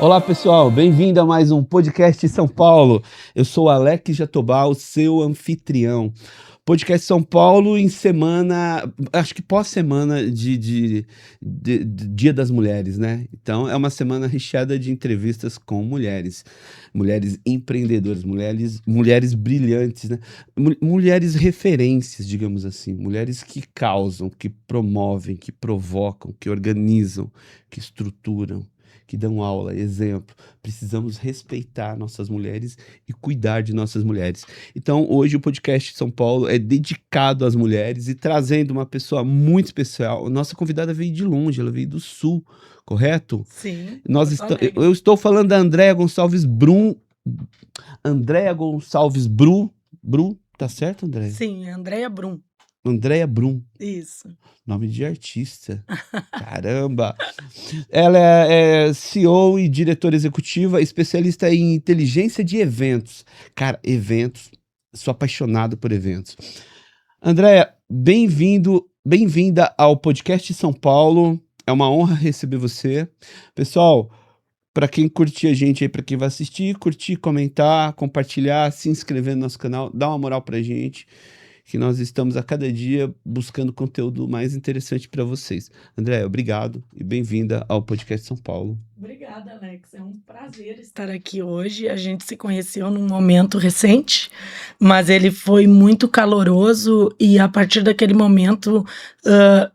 Olá pessoal, bem-vindo a mais um podcast São Paulo. Eu sou Alex Jatobá, seu anfitrião. Podcast São Paulo em semana, acho que pós-semana de Dia das Mulheres, né? Então é uma semana recheada de entrevistas com mulheres, mulheres empreendedoras, mulheres brilhantes, né? Mulheres referências, digamos assim, mulheres que causam, que promovem, que provocam, que organizam, que estruturam, que dão aula, exemplo. Precisamos respeitar nossas mulheres e cuidar de nossas mulheres. Então, hoje o podcast São Paulo é dedicado às mulheres e trazendo uma pessoa muito especial. Nossa convidada veio de longe, ela veio do Sul, correto? Sim, Eu estou falando da Andréa Gonçalves Brum. Andréa Gonçalves Brum, tá certo, Andréa? Sim, Andréa Brum. Andréa Brum. Isso. Nome de artista. Caramba! Ela é CEO e diretora executiva, especialista em inteligência de eventos. Cara, eventos. Sou apaixonado por eventos. Andréa, bem-vinda ao podcast São Paulo. É uma honra receber você. Pessoal, para quem curtir a gente aí, para quem vai assistir, curtir, comentar, compartilhar, se inscrever no nosso canal, dá uma moral pra gente, que nós estamos a cada dia buscando conteúdo mais interessante para vocês. Andréa, obrigado e bem-vinda ao podcast São Paulo. Obrigada, Alex. É um prazer estar aqui hoje. A gente se conheceu num momento recente, mas ele foi muito caloroso e a partir daquele momento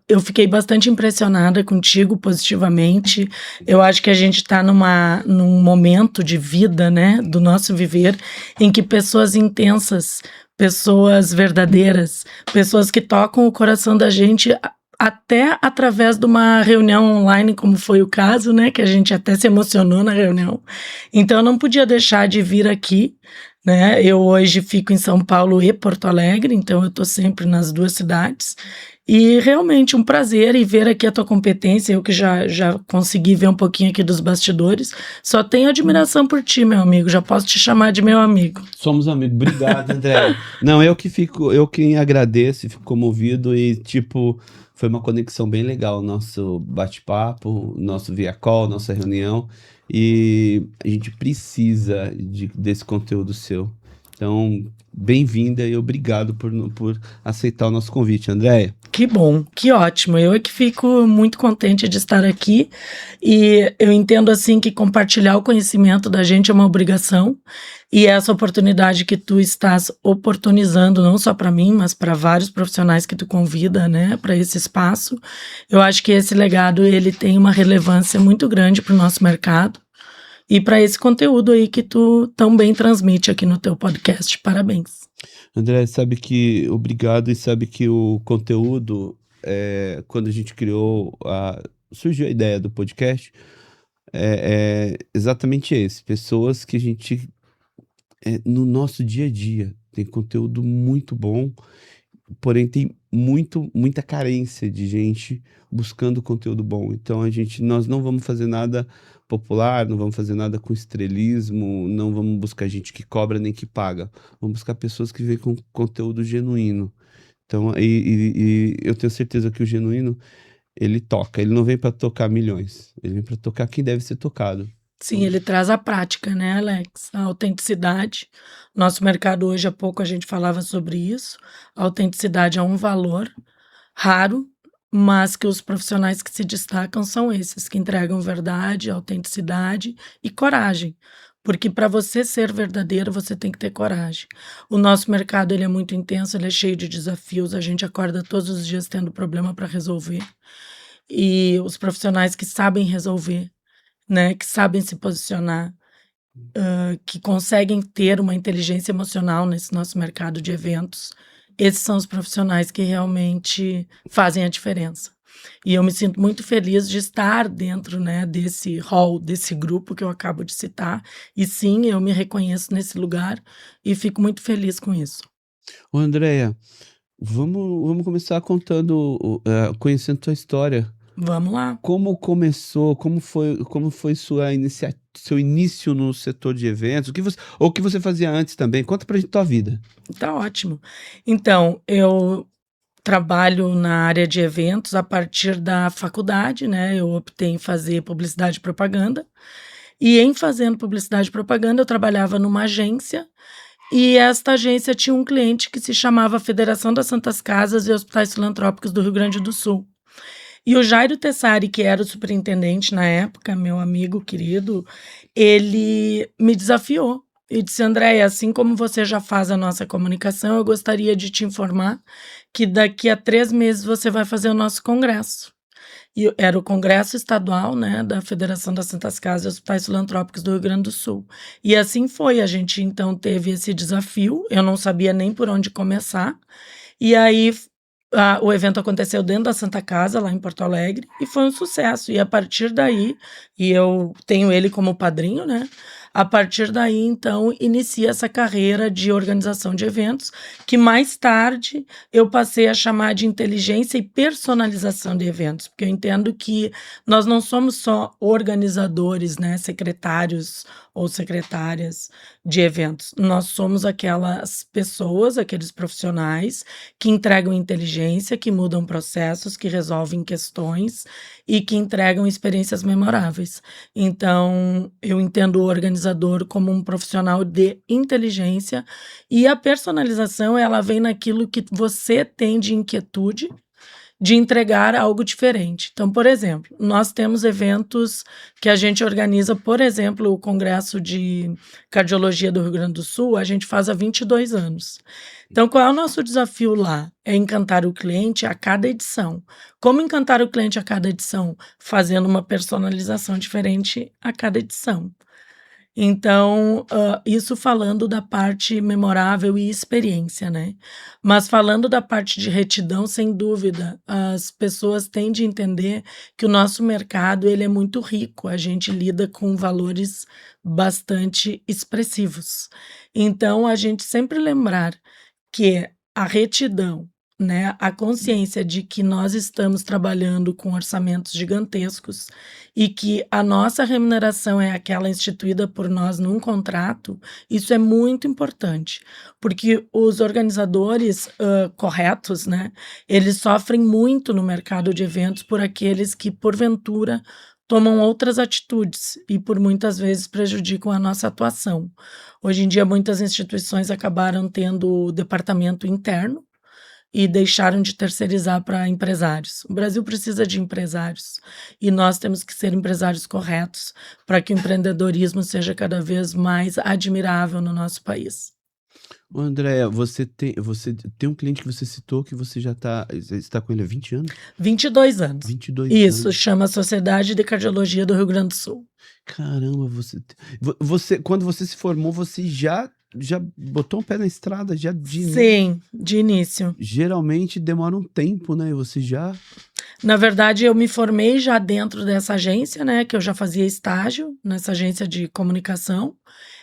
eu fiquei bastante impressionada contigo positivamente. Eu acho que a gente está num momento de vida, né, do nosso viver, em que pessoas intensas, pessoas verdadeiras, pessoas que tocam o coração da gente até através de uma reunião online, como foi o caso, né, que a gente até se emocionou na reunião. Então, eu não podia deixar de vir aqui, né, eu hoje fico em São Paulo e Porto Alegre, então eu estou sempre nas duas cidades, e realmente um prazer e ver aqui a tua competência, eu que já consegui ver um pouquinho aqui dos bastidores, só tenho admiração por ti, meu amigo, já posso te chamar de meu amigo. Somos amigos, obrigado, André. Não, eu quem agradeço e fico comovido e, tipo, foi uma conexão bem legal, nosso bate-papo, nosso via call, nossa reunião, e a gente precisa desse conteúdo seu. Então, bem-vinda e obrigado por aceitar o nosso convite, Andréia. Que bom, que ótimo. Eu é que fico muito contente de estar aqui e eu entendo assim que compartilhar o conhecimento da gente é uma obrigação e essa oportunidade que tu estás oportunizando não só para mim, mas para vários profissionais que tu convida, né, para esse espaço. Eu acho que esse legado ele tem uma relevância muito grande para o nosso mercado e para esse conteúdo aí que tu tão bem transmite aqui no teu podcast. Parabéns. André, obrigado, e sabe que o conteúdo, quando a gente surgiu a ideia do podcast, é exatamente esse, pessoas que a gente, no nosso dia a dia, tem conteúdo muito bom, porém tem muita carência de gente buscando conteúdo bom. Então nós não vamos fazer nada popular, não vamos fazer nada com estrelismo, não vamos buscar gente que cobra nem que paga. Vamos buscar pessoas que vêm com conteúdo genuíno. Então, e eu tenho certeza que o genuíno, ele toca. Ele não vem para tocar milhões. Ele vem para tocar quem deve ser tocado. Sim, ele traz a prática, né, Alex? A autenticidade. Nosso mercado hoje, há pouco a gente falava sobre isso. A autenticidade é um valor raro, mas que os profissionais que se destacam são esses, que entregam verdade, autenticidade e coragem. Porque para você ser verdadeiro, você tem que ter coragem. O nosso mercado ele é muito intenso, ele é cheio de desafios, a gente acorda todos os dias tendo problema para resolver. E os profissionais que sabem resolver, né, que sabem se posicionar, que conseguem ter uma inteligência emocional nesse nosso mercado de eventos, esses são os profissionais que realmente fazem a diferença. E eu me sinto muito feliz de estar dentro, né, desse hall, desse grupo que eu acabo de citar. E sim, eu me reconheço nesse lugar e fico muito feliz com isso. Ô, Andréia, vamos começar conhecendo tua história. Vamos lá. Como começou, como foi seu início no setor de eventos? O que você fazia antes também? Conta pra gente tua vida. Tá ótimo. Então, eu trabalho na área de eventos a partir da faculdade, né? Eu optei em fazer publicidade e propaganda. E em fazendo publicidade e propaganda, eu trabalhava numa agência, e esta agência tinha um cliente que se chamava Federação das Santas Casas e Hospitais Filantrópicos do Rio Grande do Sul. E o Jairo Tessari, que era o superintendente na época, meu amigo querido, ele me desafiou e disse: Andréia, assim como você já faz a nossa comunicação, eu gostaria de te informar que daqui a 3 meses você vai fazer o nosso congresso. E era o congresso estadual, né, da Federação das Santas Casas e Hospitais Filantrópicos do Rio Grande do Sul. E assim foi, a gente então teve esse desafio, eu não sabia nem por onde começar, e aí o evento aconteceu dentro da Santa Casa, lá em Porto Alegre, e foi um sucesso. E a partir daí, e eu tenho ele como padrinho, né? A partir daí, então, inicia essa carreira de organização de eventos, que mais tarde eu passei a chamar de inteligência e personalização de eventos, porque eu entendo que nós não somos só organizadores, né, secretários ou secretárias de eventos, nós somos aquelas pessoas, aqueles profissionais que entregam inteligência, que mudam processos, que resolvem questões e que entregam experiências memoráveis. Então, eu entendo o organizador como um profissional de inteligência, e a personalização, ela vem naquilo que você tem de inquietude de entregar algo diferente. Então, por exemplo, nós temos eventos que a gente organiza, por exemplo, o Congresso de Cardiologia do Rio Grande do Sul, a gente faz há 22 anos. Então, qual é o nosso desafio lá? É encantar o cliente a cada edição. Como encantar o cliente a cada edição? Fazendo uma personalização diferente a cada edição. Então, isso falando da parte memorável e experiência, né? Mas falando da parte de retidão, sem dúvida, as pessoas têm de entender que o nosso mercado, ele é muito rico, a gente lida com valores bastante expressivos. Então, a gente sempre lembrar que a retidão, né, a consciência de que nós estamos trabalhando com orçamentos gigantescos e que a nossa remuneração é aquela instituída por nós num contrato, isso é muito importante, porque os organizadores corretos, né, eles sofrem muito no mercado de eventos por aqueles que, porventura, tomam outras atitudes e por muitas vezes prejudicam a nossa atuação. Hoje em dia, muitas instituições acabaram tendo departamento interno e deixaram de terceirizar para empresários. O Brasil precisa de empresários e nós temos que ser empresários corretos para que o empreendedorismo seja cada vez mais admirável no nosso país. Ô, Andréia, você tem um cliente que você citou que você já está com ele há 20 anos? 22 anos. 22 Isso, anos. chama Sociedade de Cardiologia do Rio Grande do Sul. Caramba, quando você se formou, você já botou um pé na estrada, já de início. Sim, de início. Geralmente demora um tempo, né? Você já. Na verdade, eu me formei já dentro dessa agência, né, que eu já fazia estágio nessa agência de comunicação,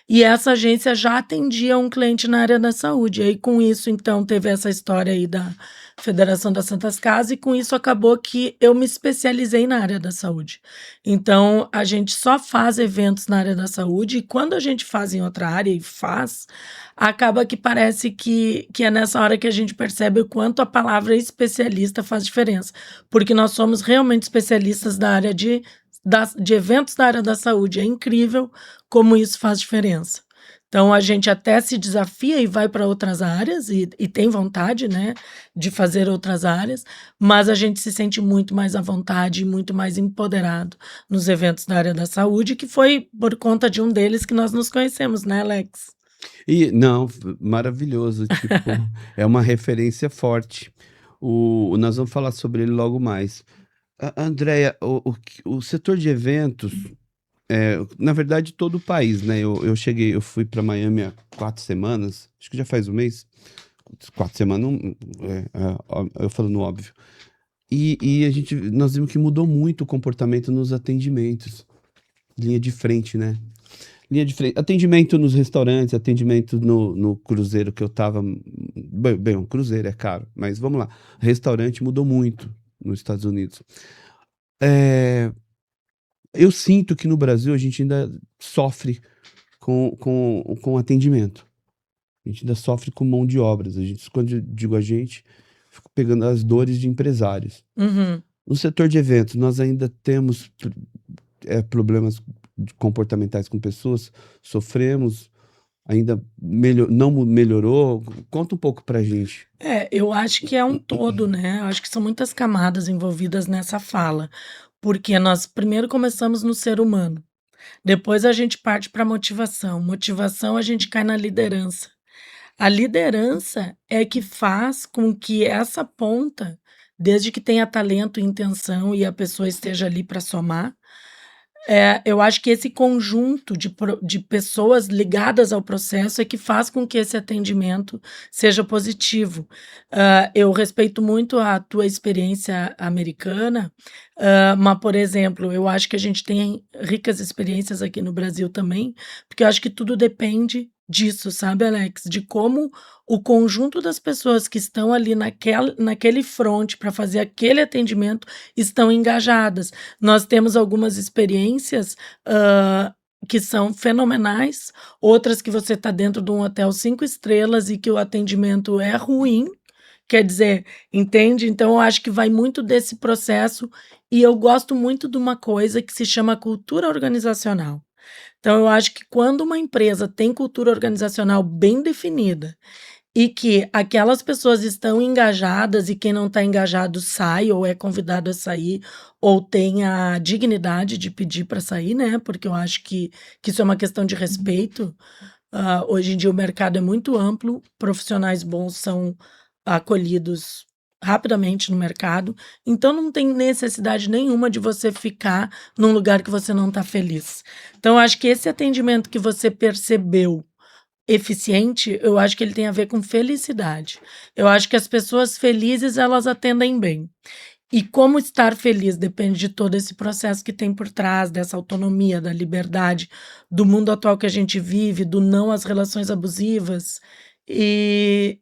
e essa agência já atendia um cliente na área da saúde. E aí, com isso, então, teve essa história aí da Federação das Santas Casas, e com isso acabou que eu me especializei na área da saúde. Então, a gente só faz eventos na área da saúde, e quando a gente faz em outra área e faz, acaba que parece que é nessa hora que a gente percebe o quanto a palavra especialista faz diferença, porque nós somos realmente especialistas da área de eventos da área da saúde. É incrível como isso faz diferença. Então, a gente até se desafia e vai para outras áreas e tem vontade, né, de fazer outras áreas, mas a gente se sente muito mais à vontade e muito mais empoderado nos eventos da área da saúde, que foi por conta de um deles que nós nos conhecemos, né, Alex? E não, maravilhoso, tipo, é uma referência forte. Nós vamos falar sobre ele logo mais. Andréia, o setor de eventos, na verdade, todo o país, né? Eu fui para Miami há 4 semanas, acho que já faz um mês. 4 semanas, eu falando óbvio. E nós vimos que mudou muito o comportamento nos atendimentos. Linha de frente, né? Linha de frente. Atendimento nos restaurantes, atendimento no cruzeiro que eu tava. Bem, um cruzeiro é caro, mas vamos lá. Restaurante mudou muito nos Estados Unidos. Eu sinto que no Brasil a gente ainda sofre com atendimento. A gente ainda sofre com mão de obras. Quando eu digo a gente, fico pegando as dores de empresários. Uhum. No setor de eventos, nós ainda temos problemas comportamentais com pessoas, sofremos, ainda não melhorou? Conta um pouco pra gente. Eu acho que é um todo, né? Eu acho que são muitas camadas envolvidas nessa fala, porque nós primeiro começamos no ser humano, depois a gente parte para motivação, motivação a gente cai na liderança. A liderança é que faz com que essa ponta, desde que tenha talento e intenção e a pessoa esteja ali para somar, eu acho que esse conjunto de pessoas ligadas ao processo é que faz com que esse atendimento seja positivo. Eu respeito muito a tua experiência americana, mas, por exemplo, eu acho que a gente tem ricas experiências aqui no Brasil também, porque eu acho que tudo depende disso, sabe, Alex? De como o conjunto das pessoas que estão ali naquele front para fazer aquele atendimento estão engajadas. Nós temos algumas experiências, que são fenomenais, outras que você está dentro de um hotel 5 estrelas e que o atendimento é ruim, quer dizer, entende? Então eu acho que vai muito desse processo e eu gosto muito de uma coisa que se chama cultura organizacional. Então eu acho que quando uma empresa tem cultura organizacional bem definida e que aquelas pessoas estão engajadas e quem não está engajado sai ou é convidado a sair ou tem a dignidade de pedir para sair, né? Porque eu acho que isso é uma questão de respeito. Hoje em dia o mercado é muito amplo, profissionais bons são acolhidos rapidamente no mercado, então não tem necessidade nenhuma de você ficar num lugar que você não está feliz. Então eu acho que esse atendimento que você percebeu eficiente, eu acho que ele tem a ver com felicidade. Eu acho que as pessoas felizes, elas atendem bem. E como estar feliz depende de todo esse processo que tem por trás, dessa autonomia, da liberdade, do mundo atual que a gente vive, do não às relações abusivas, e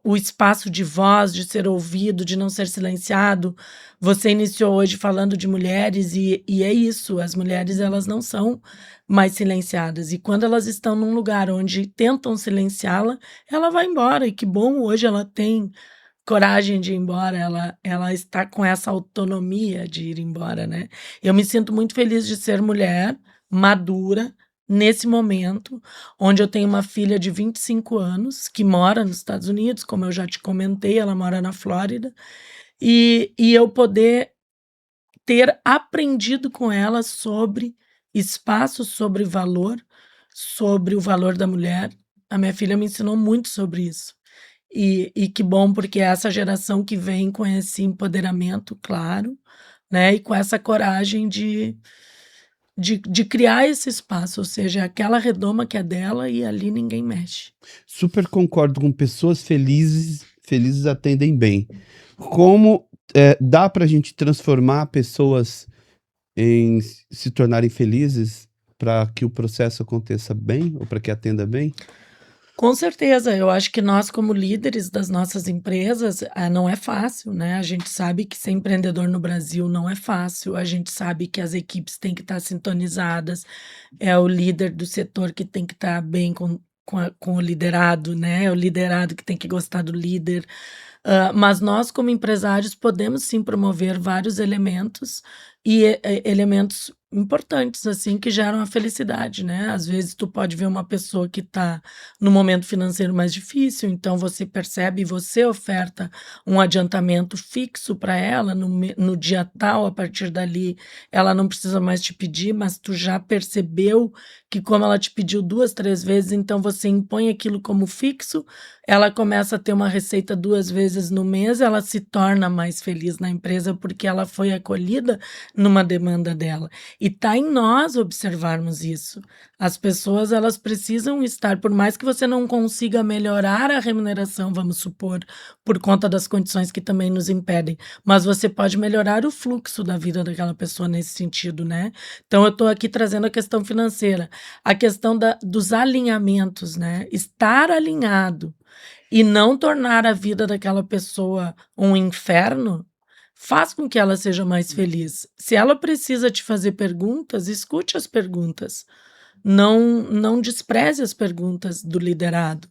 o espaço de voz, de ser ouvido, de não ser silenciado. Você iniciou hoje falando de mulheres, e é isso, as mulheres elas não são mais silenciadas, e quando elas estão num lugar onde tentam silenciá-la, ela vai embora, e que bom, hoje ela tem coragem de ir embora, ela está com essa autonomia de ir embora, né. Eu me sinto muito feliz de ser mulher, madura, nesse momento, onde eu tenho uma filha de 25 anos, que mora nos Estados Unidos, como eu já te comentei, ela mora na Flórida, e eu poder ter aprendido com ela sobre espaço, sobre o valor da mulher. A minha filha me ensinou muito sobre isso. E que bom, porque é essa geração que vem com esse empoderamento, claro, né, e com essa coragem de criar esse espaço, ou seja, é aquela redoma que é dela e ali ninguém mexe. Super concordo com pessoas felizes atendem bem. Como, dá pra gente transformar pessoas em se tornarem felizes para que o processo aconteça bem ou para que atenda bem? Com certeza, eu acho que nós como líderes das nossas empresas, não é fácil, né, a gente sabe que ser empreendedor no Brasil não é fácil, a gente sabe que as equipes têm que estar sintonizadas, é o líder do setor que tem que estar bem com o liderado, né, é o liderado que tem que gostar do líder, mas nós como empresários podemos sim promover vários elementos elementos importantes, assim, que geram a felicidade, né. Às vezes tu pode ver uma pessoa que está no momento financeiro mais difícil, então você percebe e você oferta um adiantamento fixo para ela no dia tal, a partir dali ela não precisa mais te pedir, mas tu já percebeu que como ela te pediu 2, 3 vezes, então você impõe aquilo como fixo, ela começa a ter uma receita 2 vezes no mês, ela se torna mais feliz na empresa, porque ela foi acolhida numa demanda dela. E tá em nós observarmos isso. As pessoas, elas precisam estar, por mais que você não consiga melhorar a remuneração, vamos supor, por conta das condições que também nos impedem, mas você pode melhorar o fluxo da vida daquela pessoa nesse sentido, né. Então eu estou aqui trazendo a questão financeira, a questão dos alinhamentos, né, estar alinhado e não tornar a vida daquela pessoa um inferno, faz com que ela seja mais feliz. Se ela precisa te fazer perguntas, escute as perguntas. Não despreze as perguntas do liderado.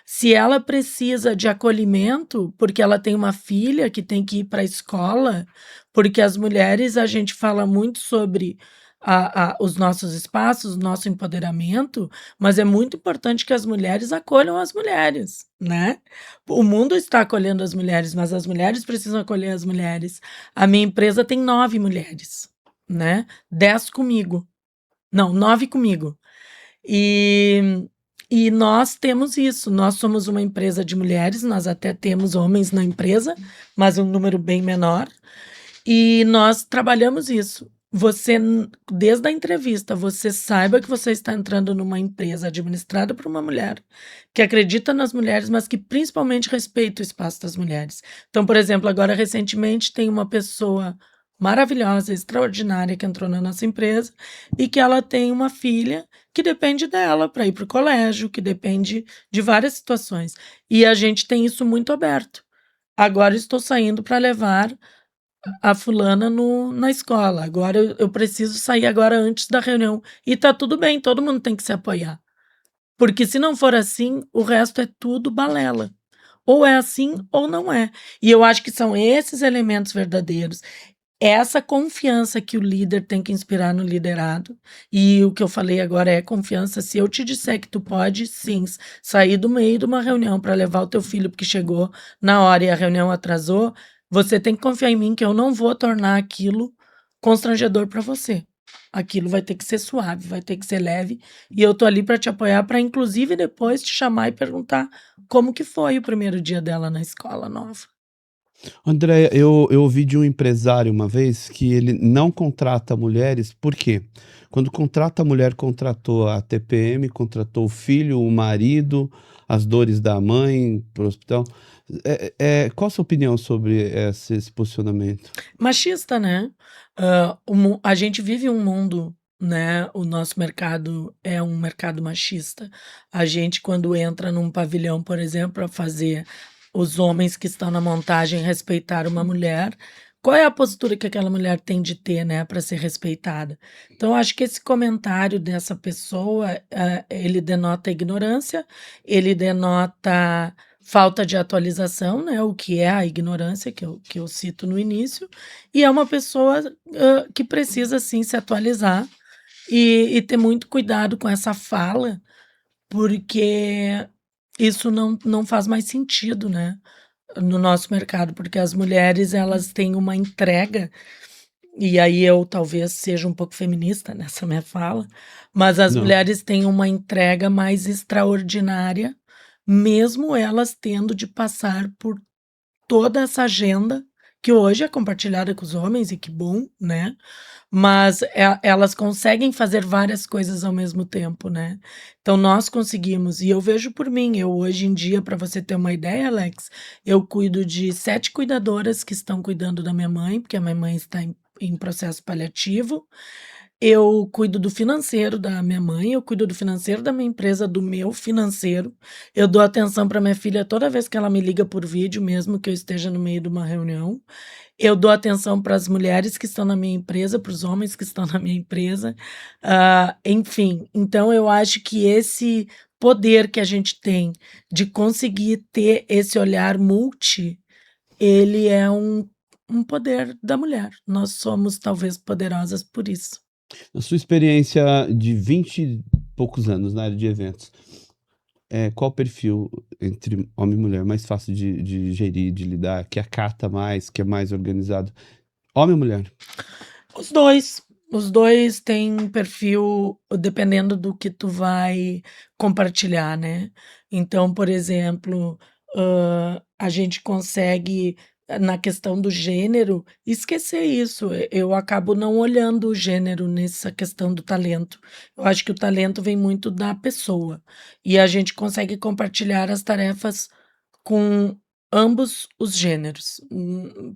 Se ela precisa de acolhimento, porque ela tem uma filha que tem que ir para a escola, porque as mulheres, a gente fala muito sobre os nossos espaços, o nosso empoderamento, mas é muito importante que as mulheres acolham as mulheres, né? O mundo está acolhendo as mulheres, mas as mulheres precisam acolher as mulheres. A minha empresa tem 9 mulheres, né? 10 comigo. Não, 9 comigo. E, e nós temos isso. Nós somos uma empresa de mulheres, nós até temos homens na empresa, mas um número bem menor. E nós trabalhamos isso. Você, desde a entrevista, você saiba que você está entrando numa empresa administrada por uma mulher, que acredita nas mulheres, mas que principalmente respeita o espaço das mulheres. Então, por exemplo, agora recentemente tem uma pessoa maravilhosa, extraordinária, que entrou na nossa empresa e que ela tem uma filha que depende dela para ir para o colégio, que depende de várias situações. E a gente tem isso muito aberto. Agora estou saindo para levar a fulana na escola. Agora eu preciso sair agora antes da reunião. E tá tudo bem, todo mundo tem que se apoiar. Porque se não for assim, o resto é tudo balela. Ou é assim ou não é. E eu acho que são esses elementos verdadeiros. Essa confiança que o líder tem que inspirar no liderado. E o que eu falei agora é confiança. Se eu te disser que tu pode, sim, sair do meio de uma reunião para levar o teu filho porque chegou na hora e a reunião atrasou, você tem que confiar em mim que eu não vou tornar aquilo constrangedor para você. Aquilo vai ter que ser suave, vai ter que ser leve, e eu tô ali para te apoiar, para inclusive depois te chamar e perguntar como que foi o primeiro dia dela na escola nova. Andréia, eu ouvi de um empresário uma vez que ele não contrata mulheres, por quê? Quando contrata a mulher, contratou a TPM, contratou o filho, o marido, as dores da mãe para o hospital. Qual a sua opinião sobre esse posicionamento? Machista, né? A gente vive um mundo, né? O nosso mercado é um mercado machista. A gente, quando entra num pavilhão, por exemplo, para fazer os homens que estão na montagem respeitar uma mulher, qual é a postura que aquela mulher tem de ter, né, para ser respeitada? Então, acho que esse comentário dessa pessoa, ele denota ignorância, ele denota falta de atualização, né, o que é a ignorância que eu cito no início, e é uma pessoa, que precisa sim se atualizar e ter muito cuidado com essa fala, porque isso não faz mais sentido, né, no nosso mercado, porque as mulheres elas têm uma entrega, e aí eu talvez seja um pouco feminista nessa minha fala, mas as Não. mulheres têm uma entrega mais extraordinária, mesmo elas tendo de passar por toda essa agenda, que hoje é compartilhada com os homens e que bom, né, mas elas conseguem fazer várias coisas ao mesmo tempo, né. Então nós conseguimos, e eu vejo por mim, eu hoje em dia, para você ter uma ideia, Alex, eu cuido de 7 cuidadoras que estão cuidando da minha mãe, porque a minha mãe está em processo paliativo. Eu cuido do financeiro da minha mãe, eu cuido do financeiro da minha empresa, do meu financeiro. Eu dou atenção para minha filha toda vez que ela me liga por vídeo, mesmo que eu esteja no meio de uma reunião. Eu dou atenção para as mulheres que estão na minha empresa, para os homens que estão na minha empresa, enfim. Então eu acho que esse poder que a gente tem de conseguir ter esse olhar multi, ele é um poder da mulher. Nós somos talvez poderosas por isso. Na sua experiência de 20 e poucos anos na área de eventos, qual o perfil entre homem e mulher mais fácil de gerir, de lidar, que acata mais, que é mais organizado? Homem ou mulher? Os dois têm perfil dependendo do que tu vai compartilhar, né. Então, por exemplo, a gente consegue, na questão do gênero, esquecer isso. Eu acabo não olhando o gênero nessa questão do talento. Eu acho que o talento vem muito da pessoa, e a gente consegue compartilhar as tarefas com ambos os gêneros,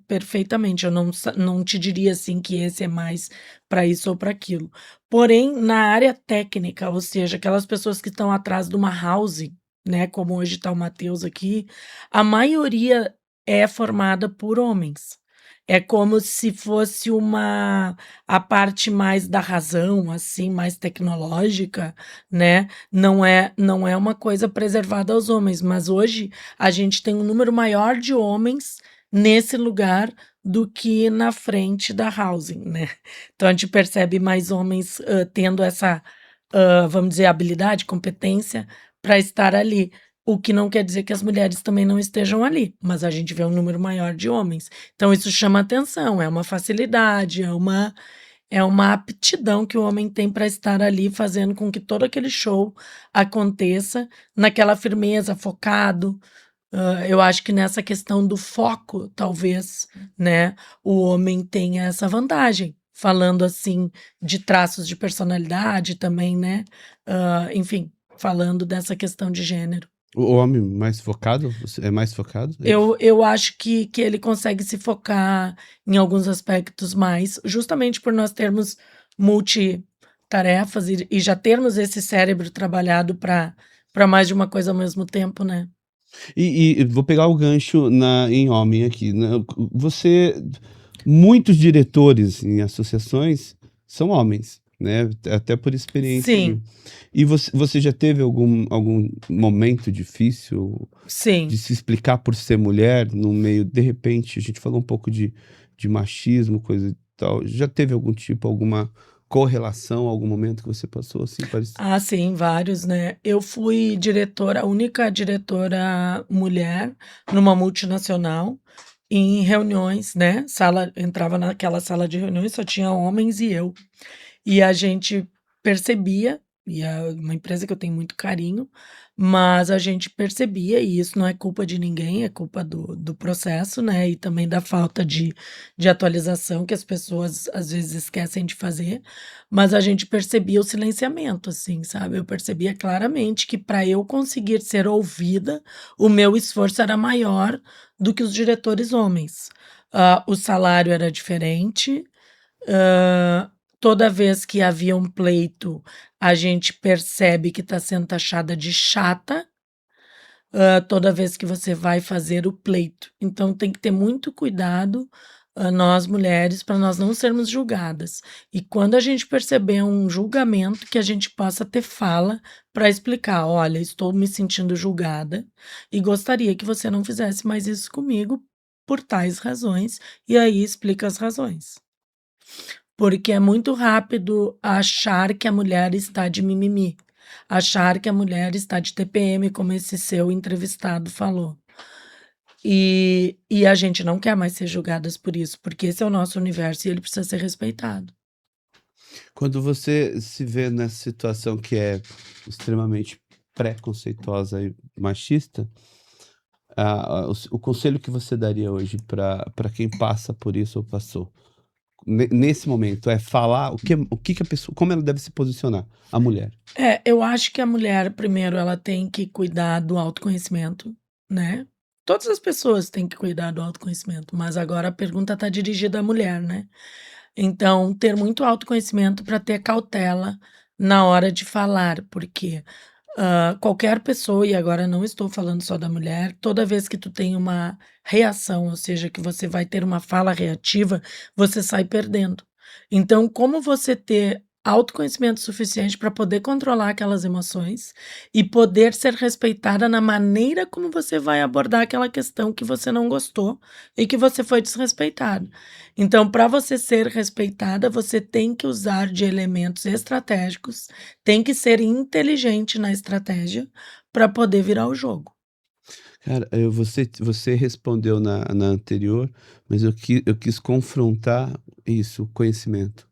perfeitamente. Eu não te diria, assim, que esse é mais para isso ou para aquilo. Porém, na área técnica, ou seja, aquelas pessoas que estão atrás de uma house, né, como hoje está o Matheus aqui, a maioria é formada por homens. É como se fosse a parte mais da razão, assim, mais tecnológica, né, não é uma coisa preservada aos homens, mas hoje a gente tem um número maior de homens nesse lugar do que na frente da housing, né. Então a gente percebe mais homens, tendo essa, vamos dizer, habilidade, competência para estar ali, o que não quer dizer que as mulheres também não estejam ali, mas a gente vê um número maior de homens. Então isso chama atenção, é uma facilidade, é uma aptidão que o homem tem para estar ali fazendo com que todo aquele show aconteça naquela firmeza, focado. Eu acho que nessa questão do foco, talvez, né, o homem tenha essa vantagem, falando assim de traços de personalidade também, né, enfim, falando dessa questão de gênero. O homem mais focado? Você é mais focado? É isso? Eu acho que ele consegue se focar em alguns aspectos mais, justamente por nós termos multitarefas e já termos esse cérebro trabalhado para mais de uma coisa ao mesmo tempo, né. E vou pegar o gancho em homem aqui, né, muitos diretores em associações são homens, né, até por experiência minha. Sim, E você já teve algum momento difícil de sim. se explicar por ser mulher no meio de repente, a gente falou um pouco de machismo, coisa e tal, já teve alguma correlação, algum momento que você passou assim parecido? Ah, sim, vários, né. Eu fui diretora, a única diretora mulher numa multinacional, em reuniões, né, entrava naquela sala de reuniões, só tinha homens e eu. E a gente percebia, e é uma empresa que eu tenho muito carinho, mas a gente percebia, e isso não é culpa de ninguém, é culpa do processo, né, e também da falta de atualização que as pessoas às vezes esquecem de fazer, mas a gente percebia o silenciamento, assim, sabe. Eu percebia claramente que para eu conseguir ser ouvida, o meu esforço era maior do que os diretores homens. O salário era diferente, hã, toda vez que havia um pleito, a gente percebe que está sendo taxada de chata, toda vez que você vai fazer o pleito. Então tem que ter muito cuidado, nós mulheres, para nós não sermos julgadas. E quando a gente perceber um julgamento, que a gente possa ter fala para explicar: "Olha, estou me sentindo julgada e gostaria que você não fizesse mais isso comigo por tais razões", e aí explica as razões. Porque é muito rápido achar que a mulher está de mimimi, achar que a mulher está de TPM, como esse seu entrevistado falou. E a gente não quer mais ser julgadas por isso, porque esse é o nosso universo e ele precisa ser respeitado. Quando você se vê nessa situação que é extremamente preconceituosa e machista, o conselho que você daria hoje para quem passa por isso ou passou, nesse momento, é falar o que a pessoa como ela deve se posicionar, a mulher? É, eu acho que a mulher, primeiro, ela tem que cuidar do autoconhecimento, né. Todas as pessoas têm que cuidar do autoconhecimento, mas agora a pergunta está dirigida à mulher, né. Então, ter muito autoconhecimento para ter cautela na hora de falar, porque, qualquer pessoa, e agora não estou falando só da mulher, toda vez que tu tem uma reação, ou seja, que você vai ter uma fala reativa, você sai perdendo. Então, como você ter autoconhecimento suficiente para poder controlar aquelas emoções e poder ser respeitada na maneira como você vai abordar aquela questão que você não gostou e que você foi desrespeitado. Então, para você ser respeitada, você tem que usar de elementos estratégicos, tem que ser inteligente na estratégia para poder virar o jogo. Cara, você respondeu na anterior, mas eu quis confrontar isso, o conhecimento.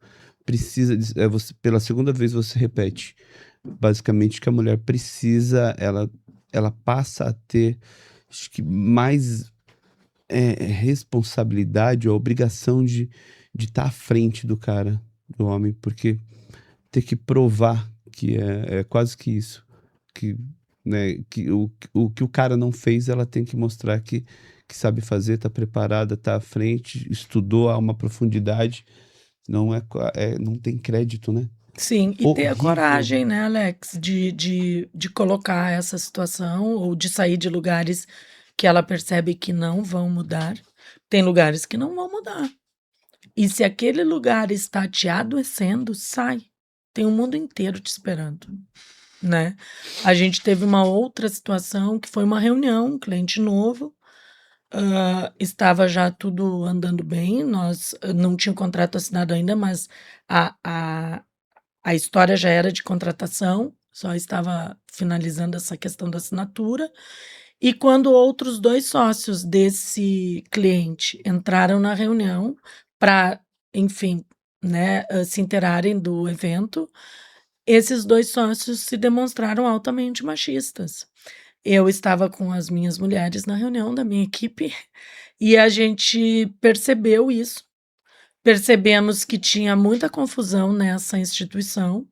Você pela segunda vez você repete, basicamente que a mulher precisa ela passa a ter, acho que mais, responsabilidade ou obrigação de estar à frente do cara, do homem, porque ter que provar que é quase que isso, que, né, que o que o cara não fez, ela tem que mostrar que sabe fazer, tá preparada, tá à frente, estudou a uma profundidade, não tem crédito, né. Sim, e ter a Horrível. coragem, né, Alex, de colocar essa situação ou de sair de lugares que ela percebe que não vão mudar. Tem lugares que não vão mudar. E se aquele lugar está te adoecendo, sai. Tem o mundo inteiro te esperando, né. A gente teve uma outra situação que foi uma reunião, um cliente novo, estava já tudo andando bem, nós não tinha o contrato assinado ainda, mas a a a história já era de contratação, só estava finalizando essa questão da assinatura. E quando outros 2 sócios desse cliente entraram na reunião para, enfim, né, se inteirarem do evento, esses 2 sócios se demonstraram altamente machistas. Eu estava com as minhas mulheres na reunião da minha equipe e a gente percebeu isso. Percebemos que tinha muita confusão nessa instituição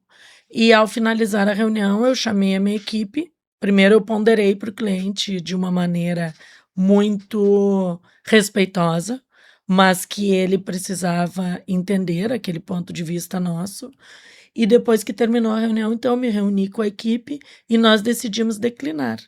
e, ao finalizar a reunião, eu chamei a minha equipe. Primeiro, eu ponderei para o cliente de uma maneira muito respeitosa, mas que ele precisava entender aquele ponto de vista nosso. E depois que terminou a reunião, então, eu me reuni com a equipe e nós decidimos declinar.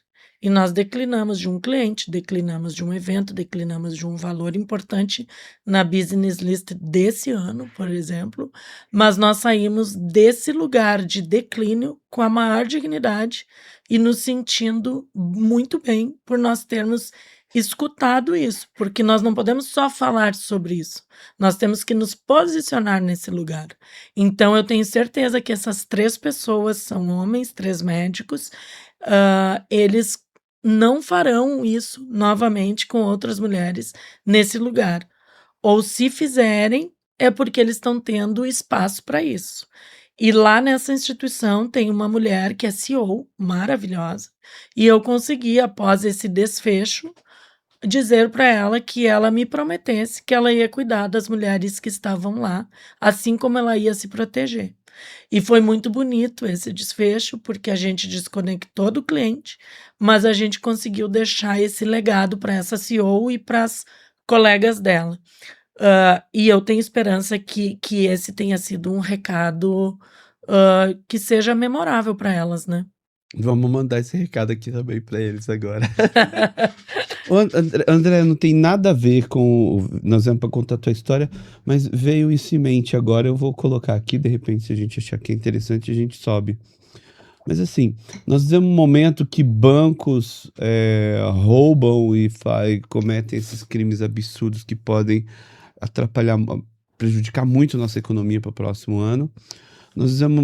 E nós declinamos de um cliente, declinamos de um evento, declinamos de um valor importante na business list desse ano, por exemplo, mas nós saímos desse lugar de declínio com a maior dignidade e nos sentindo muito bem por nós termos escutado isso, porque nós não podemos só falar sobre isso, nós temos que nos posicionar nesse lugar. Então eu tenho certeza que essas 3 pessoas são homens, 3 médicos, eles não farão isso novamente com outras mulheres nesse lugar. Ou se fizerem, é porque eles estão tendo espaço para isso. E lá nessa instituição tem uma mulher que é CEO, maravilhosa, e eu consegui, após esse desfecho, dizer para ela que ela me prometesse que ela ia cuidar das mulheres que estavam lá, assim como ela ia se proteger. E foi muito bonito esse desfecho, porque a gente desconectou do cliente, mas a gente conseguiu deixar esse legado para essa CEO e para as colegas dela. E eu tenho esperança que esse tenha sido um recado, que seja memorável para elas, né. Vamos mandar esse recado aqui também para eles agora. Ô, André, não tem nada a ver com nós vamos para contar a tua história, mas veio isso em mente agora, eu vou colocar aqui, de repente, se a gente achar que é interessante, a gente sobe. Mas assim, nós vivemos um momento que bancos roubam e cometem esses crimes absurdos que podem atrapalhar, prejudicar muito nossa economia para o próximo ano.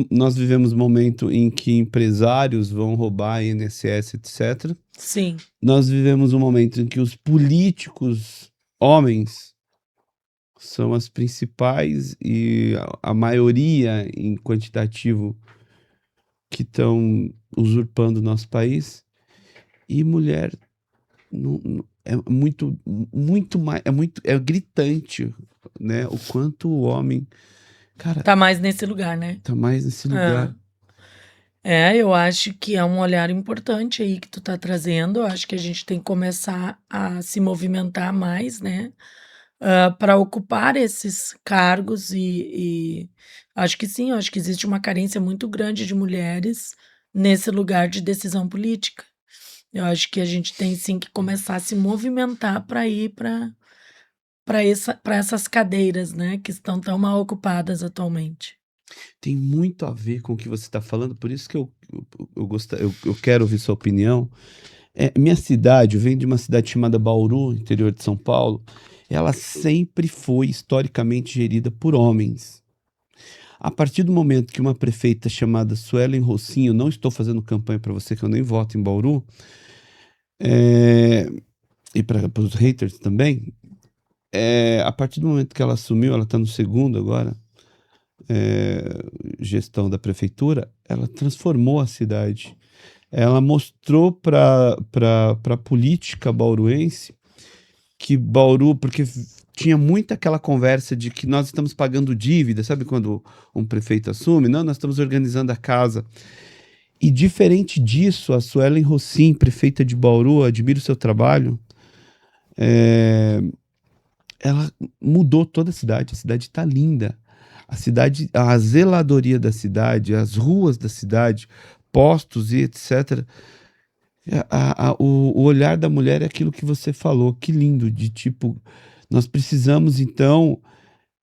Nós vivemos um momento em que empresários vão roubar INSS, etc. Sim, Nós vivemos um momento em que os políticos, homens, são as principais e a maioria em quantitativo que estão usurpando o nosso país. E mulher é muito mais, é gritante, né? O quanto o homem, cara, tá mais nesse lugar, né. tá mais nesse É. lugar. Eu acho que é um olhar importante aí que tu tá trazendo, eu acho que a gente tem que começar a se movimentar mais, né, pra ocupar esses cargos e acho que sim, eu acho que existe uma carência muito grande de mulheres nesse lugar de decisão política. Eu acho que a gente tem sim que começar a se movimentar para ir para essas cadeiras, né, que estão tão mal ocupadas atualmente. Tem muito a ver com o que você está falando, por isso que eu quero ouvir sua opinião. Minha cidade, eu venho de uma cidade chamada Bauru, interior de São Paulo. Ela sempre foi historicamente gerida por homens. A partir do momento que uma prefeita chamada Suelen Rocinho, não estou fazendo campanha para você que eu nem voto em Bauru, e para os haters também, a partir do momento que ela assumiu, ela está no segundo agora, gestão da prefeitura, ela transformou a cidade. Ela mostrou para a política bauruense que Bauru, porque tinha muito aquela conversa de que nós estamos pagando dívida, sabe quando um prefeito assume? Não, nós estamos organizando a casa. E diferente disso, a Suelen Rocin, prefeita de Bauru, admiro o seu trabalho, ela mudou toda a cidade está linda. A cidade, a zeladoria da cidade, as ruas da cidade, postos e etc. O olhar da mulher é aquilo que você falou, que lindo, de tipo, nós precisamos então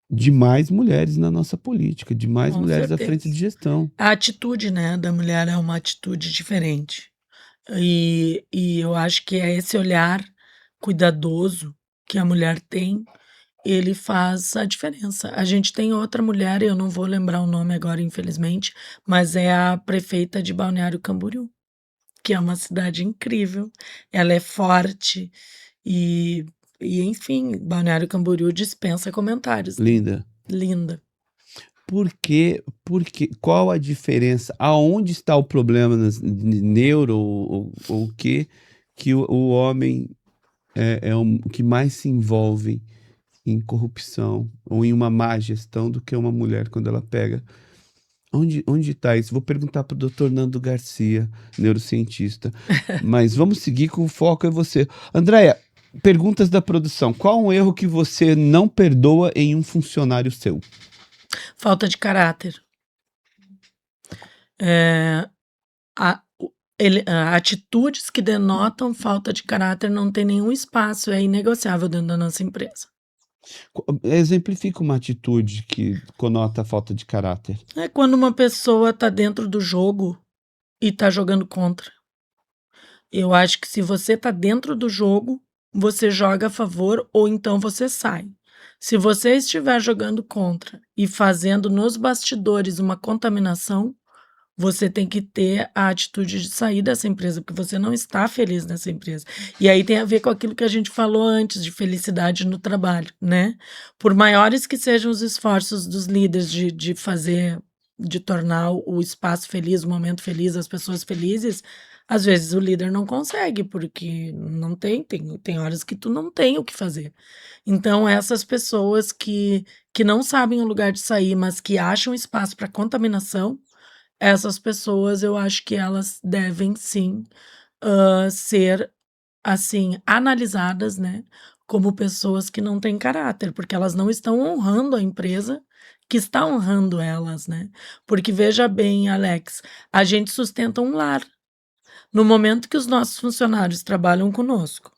de mais mulheres na nossa política, de mais Com mulheres à certeza. frente de gestão. A atitude, né, da mulher é uma atitude diferente. E eu acho que é esse olhar cuidadoso que a mulher tem, ele faz a diferença. A gente tem outra mulher, eu não vou lembrar o nome agora, infelizmente, mas é a prefeita de Balneário Camboriú, que é uma cidade incrível. Ela é forte e, enfim, Balneário Camboriú dispensa comentários, né? Linda. Linda. Por quê? Qual a diferença? Aonde está o problema neuro ou o que o homem é o que mais se envolve em corrupção ou em uma má gestão do que uma mulher quando ela pega? Onde está isso? Vou perguntar para o Dr. Nando Garcia, neurocientista. Mas vamos seguir com o foco em você. Andréia, perguntas da produção. Qual um erro que você não perdoa em um funcionário seu? Falta de caráter. Atitudes que denotam falta de caráter não tem nenhum espaço, é inegociável dentro da nossa empresa. Exemplifica uma atitude que conota a falta de caráter. É quando uma pessoa está dentro do jogo e está jogando contra. Eu acho que se você está dentro do jogo, você joga a favor ou então você sai. Se você estiver jogando contra e fazendo nos bastidores uma contaminação, você tem que ter a atitude de sair dessa empresa, porque você não está feliz nessa empresa. E aí tem a ver com aquilo que a gente falou antes, de felicidade no trabalho, né? Por maiores que sejam os esforços dos líderes de fazer, de tornar o espaço feliz, o momento feliz, as pessoas felizes, às vezes o líder não consegue, porque não tem horas que tu não tem o que fazer. Então, essas pessoas que não sabem o lugar de sair, mas que acham espaço para contaminação, essas pessoas eu acho que elas devem sim, ser, assim, analisadas, né, como pessoas que não têm caráter, porque elas não estão honrando a empresa que está honrando elas, né. Porque veja bem, Alex, a gente sustenta um lar. No momento que os nossos funcionários trabalham conosco,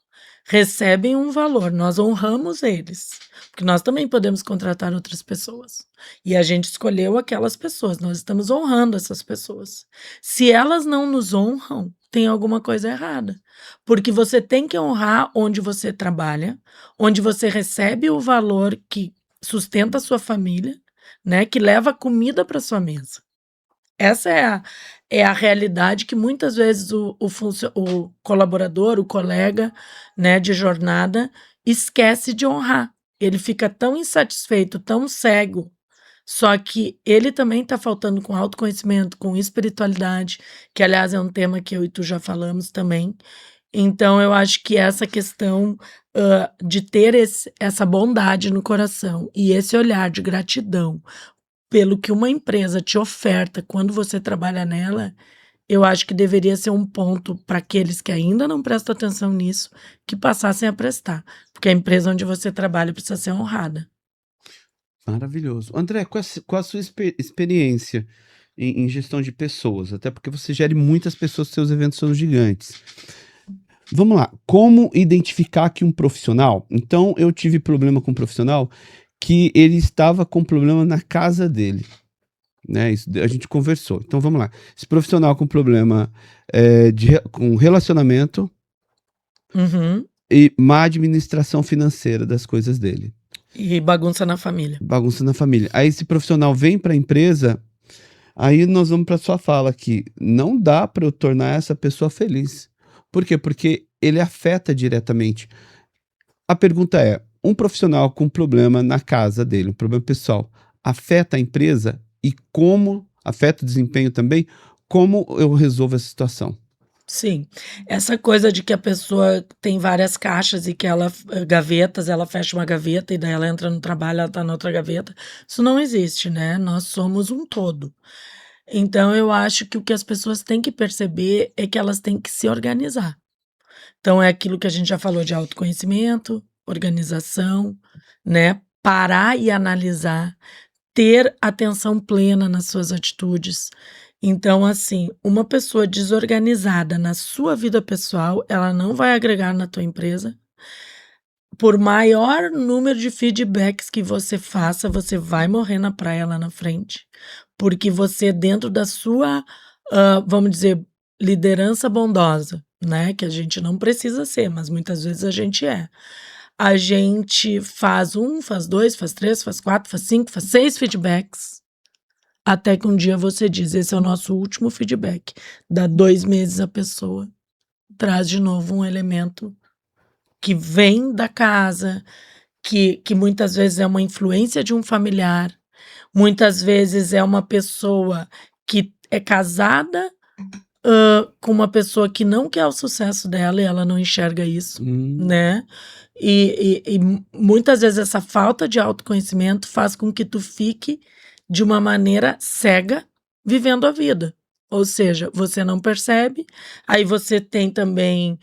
recebem um valor, nós honramos eles, porque nós também podemos contratar outras pessoas. E a gente escolheu aquelas pessoas, nós estamos honrando essas pessoas. Se elas não nos honram, tem alguma coisa errada. Porque você tem que honrar onde você trabalha, onde você recebe o valor que sustenta a sua família, né, que leva comida para sua mesa. Essa é a realidade que muitas vezes o colaborador, o colega, né, de jornada, esquece de honrar. Ele fica tão insatisfeito, tão cego, só que ele também está faltando com autoconhecimento, com espiritualidade, que aliás é um tema que eu e tu já falamos também. Então eu acho que essa questão, de ter essa bondade no coração e esse olhar de gratidão pelo que uma empresa te oferta quando você trabalha nela, eu acho que deveria ser um ponto para aqueles que ainda não prestam atenção nisso, que passassem a prestar, porque a empresa onde você trabalha precisa ser honrada. Maravilhoso. André, qual a sua experiência em gestão de pessoas? Até porque você gere muitas pessoas, seus eventos são gigantes. Vamos lá. Como identificar que um profissional... Então, eu tive problema com um profissional que ele estava com problema na casa dele. Né? Isso, a gente conversou. Então, vamos lá. Esse profissional com problema com relacionamento Uhum. e má administração financeira das coisas dele. E bagunça na família. Bagunça na família. Aí esse profissional vem para a empresa, aí nós vamos para sua fala aqui. Não dá para eu tornar essa pessoa feliz. Por quê? Porque ele afeta diretamente. A pergunta é, um profissional com problema na casa dele, um problema pessoal, afeta a empresa? E como afeta o desempenho também? Como eu resolvo essa situação? Sim, essa coisa de que a pessoa tem várias caixas e que ela gavetas, ela fecha uma gaveta e daí ela entra no trabalho, ela tá na outra gaveta, isso não existe, né, nós somos um todo. Então eu acho que o que as pessoas têm que perceber é que elas têm que se organizar. Então é aquilo que a gente já falou de autoconhecimento, organização, né, parar e analisar, ter atenção plena nas suas atitudes. Então, assim, uma pessoa desorganizada na sua vida pessoal, ela não vai agregar na tua empresa. Por maior número de feedbacks que você faça, você vai morrer na praia lá na frente, porque você dentro da sua, vamos dizer, liderança bondosa, né, que a gente não precisa ser, mas muitas vezes a gente é. A gente faz 1, faz 2, faz 3, faz 4, faz 5, faz 6 feedbacks, até que um dia você diz: "Esse é o nosso último feedback". Dá 2 meses, a pessoa traz de novo um elemento que vem da casa, que muitas vezes é uma influência de um familiar, muitas vezes é uma pessoa que é casada, com uma pessoa que não quer o sucesso dela e ela não enxerga isso, Hum. né. E muitas vezes essa falta de autoconhecimento faz com que tu fique de uma maneira cega vivendo a vida. Ou seja, você não percebe, aí você tem também,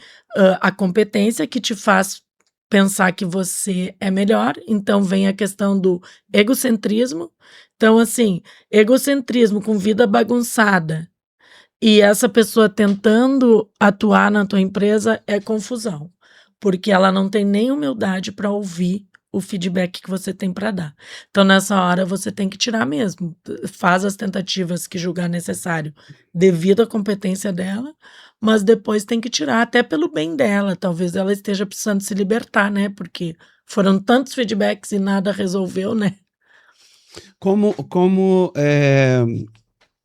a competência que te faz pensar que você é melhor, então vem a questão do egocentrismo. Então, assim, egocentrismo com vida bagunçada e essa pessoa tentando atuar na tua empresa é confusão, porque ela não tem nem humildade para ouvir o feedback que você tem para dar. Então, nessa hora, você tem que tirar mesmo. Faz as tentativas que julgar necessário devido à competência dela, mas depois tem que tirar, até pelo bem dela. Talvez ela esteja precisando se libertar, né? Porque foram tantos feedbacks e nada resolveu, né? Como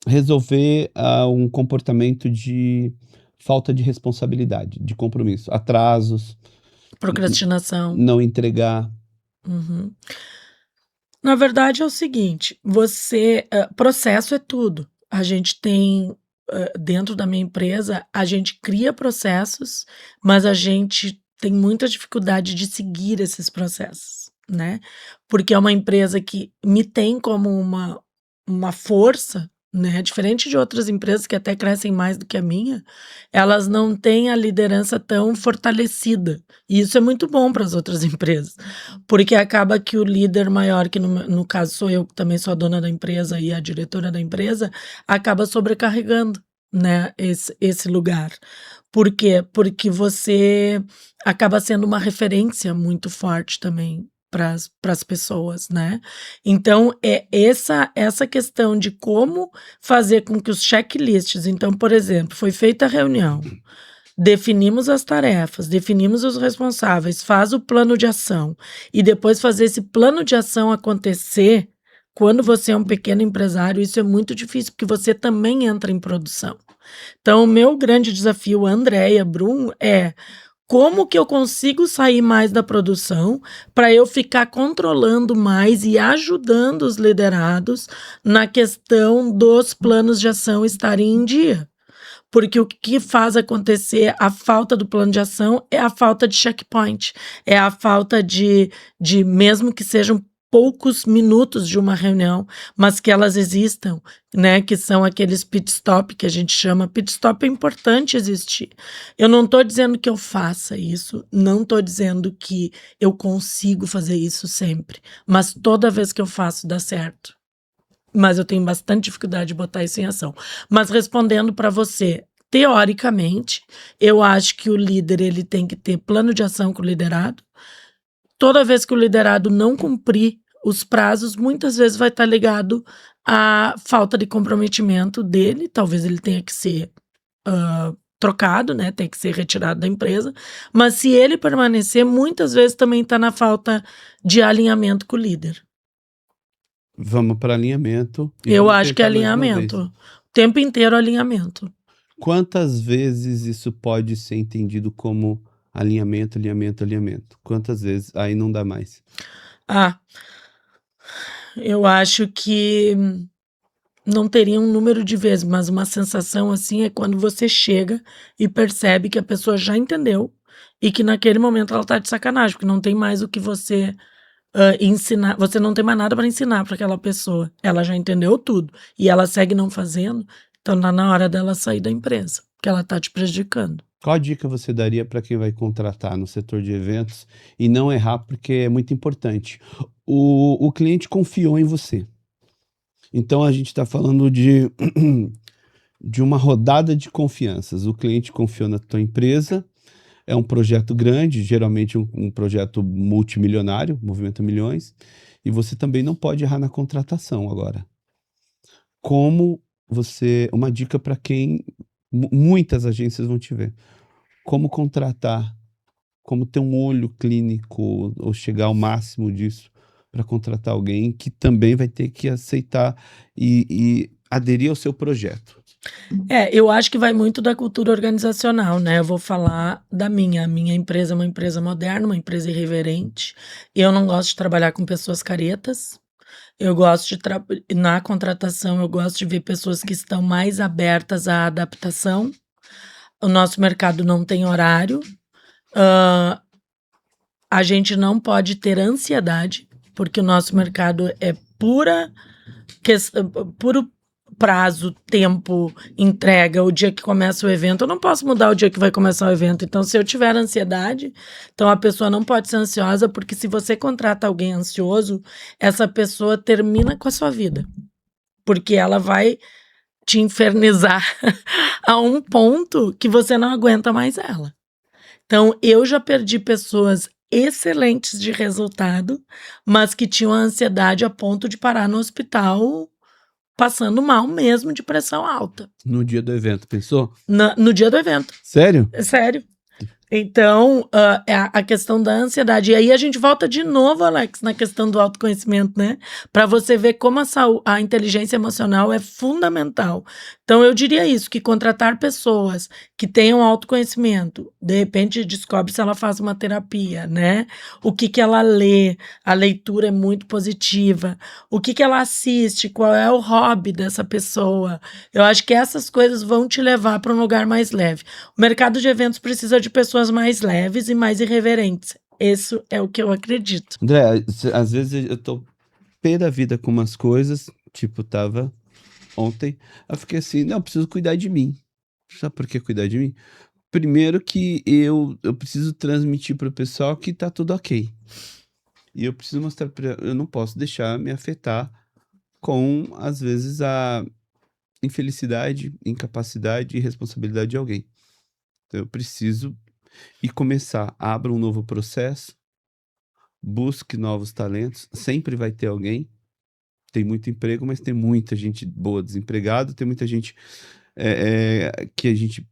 resolver um comportamento de falta de responsabilidade, de compromisso, atrasos, Procrastinação. não entregar. Uhum. Na verdade é o seguinte, processo é tudo. A gente tem, dentro da minha empresa, a gente cria processos, mas a gente tem muita dificuldade de seguir esses processos, né. Porque é uma empresa que me tem como uma força, né, diferente de outras empresas que até crescem mais do que a minha, elas não têm a liderança tão fortalecida, e isso é muito bom para as outras empresas. Porque acaba que o líder maior, que no caso sou eu, que também sou a dona da empresa e a diretora da empresa, acaba sobrecarregando, né, esse lugar. Por quê? Porque você acaba sendo uma referência muito forte também para as pessoas, né. Então é essa questão de como fazer com que os checklists, então, por exemplo, foi feita a reunião, definimos as tarefas, definimos os responsáveis, faz o plano de ação e depois fazer esse plano de ação acontecer. Quando você é um pequeno empresário, isso é muito difícil, porque você também entra em produção. Então, o meu grande desafio, Andréia Brum, é como que eu consigo sair mais da produção para eu ficar controlando mais e ajudando os liderados na questão dos planos de ação estarem em dia. Porque o que faz acontecer a falta do plano de ação é a falta de checkpoint, é a falta de mesmo que sejam poucos minutos de uma reunião, mas que elas existam, né, que são aqueles pit stop que a gente chama. Pit stop é importante existir. Eu não estou dizendo que eu faça isso, não estou dizendo que eu consigo fazer isso sempre, mas toda vez que eu faço dá certo. Mas eu tenho bastante dificuldade de botar isso em ação. Mas respondendo para você, teoricamente, eu acho que o líder ele tem que ter plano de ação com o liderado. Toda vez que o liderado não cumprir os prazos, muitas vezes vai estar ligado à falta de comprometimento dele. Talvez ele tenha que ser trocado, né? Tem que ser retirado da empresa. Mas se ele permanecer, muitas vezes também está na falta de alinhamento com o líder. Vamos para alinhamento e Eu vamos acho que é tentar mais uma vez. alinhamento. O tempo inteiro alinhamento. Quantas vezes isso pode ser entendido como alinhamento, alinhamento, alinhamento? Quantas vezes? Aí não dá mais. Ah, eu acho que não teria um número de vezes, mas uma sensação assim é quando você chega e percebe que a pessoa já entendeu e que naquele momento ela tá de sacanagem, porque não tem mais o que você ensinar, você não tem mais nada para ensinar para aquela pessoa. Ela já entendeu tudo e ela segue não fazendo, então tá na hora dela sair da empresa, porque ela tá te prejudicando. Qual a dica você daria para quem vai contratar no setor de eventos e não errar, porque é muito importante? O cliente confiou em você. Então a gente está falando de uma rodada de confianças. O cliente confiou na tua empresa, é um projeto grande, geralmente um projeto multimilionário, movimenta milhões, e você também não pode errar na contratação agora. Uma dica para quem muitas agências vão te ver. como contratar, como ter um olho clínico ou chegar ao máximo disso para contratar alguém que também vai ter que aceitar e aderir ao seu projeto. Eu acho que vai muito da cultura organizacional, né? Eu vou falar da minha. A minha empresa é uma empresa moderna, uma empresa irreverente. Eu não gosto de trabalhar com pessoas caretas. Eu gosto na contratação, eu gosto de ver pessoas que estão mais abertas à adaptação. O nosso mercado não tem horário. A gente não pode ter ansiedade, porque o nosso mercado é puro prazo, tempo, entrega, o dia que começa o evento. Eu não posso mudar o dia que vai começar o evento. Então, se eu tiver ansiedade, então a pessoa não pode ser ansiosa, porque se você contrata alguém ansioso, essa pessoa termina com a sua vida. Porque ela vai te infernizar a um ponto que você não aguenta mais ela. Então, eu já perdi pessoas excelentes de resultado, mas que tinham ansiedade a ponto de parar no hospital passando mal mesmo, de pressão alta. No dia do evento, pensou? No dia do evento. Sério? É sério. Então, é a questão da ansiedade. E aí a gente volta de novo, Alex, na questão do autoconhecimento, né? Para você ver como a inteligência emocional é fundamental. Então, eu diria isso, que contratar pessoas que tenham autoconhecimento, de repente descobre se ela faz uma terapia, né? O que ela lê, a leitura é muito positiva. O que ela assiste, qual é o hobby dessa pessoa. Eu acho que essas coisas vão te levar para um lugar mais leve. O mercado de eventos precisa de pessoas mais leves e mais irreverentes. Isso é o que eu acredito. André, às vezes eu tô pé da vida com umas coisas, tipo, tava ontem, eu fiquei assim, não, eu preciso cuidar de mim. Sabe por que cuidar de mim? Primeiro que eu preciso transmitir pro pessoal que tá tudo ok. E eu preciso mostrar eu não posso deixar me afetar com, às vezes, a infelicidade, incapacidade e responsabilidade de alguém. Então eu preciso começar, abra um novo processo, busque novos talentos, sempre vai ter alguém, tem muito emprego, mas tem muita gente boa desempregada, tem muita gente que a gente,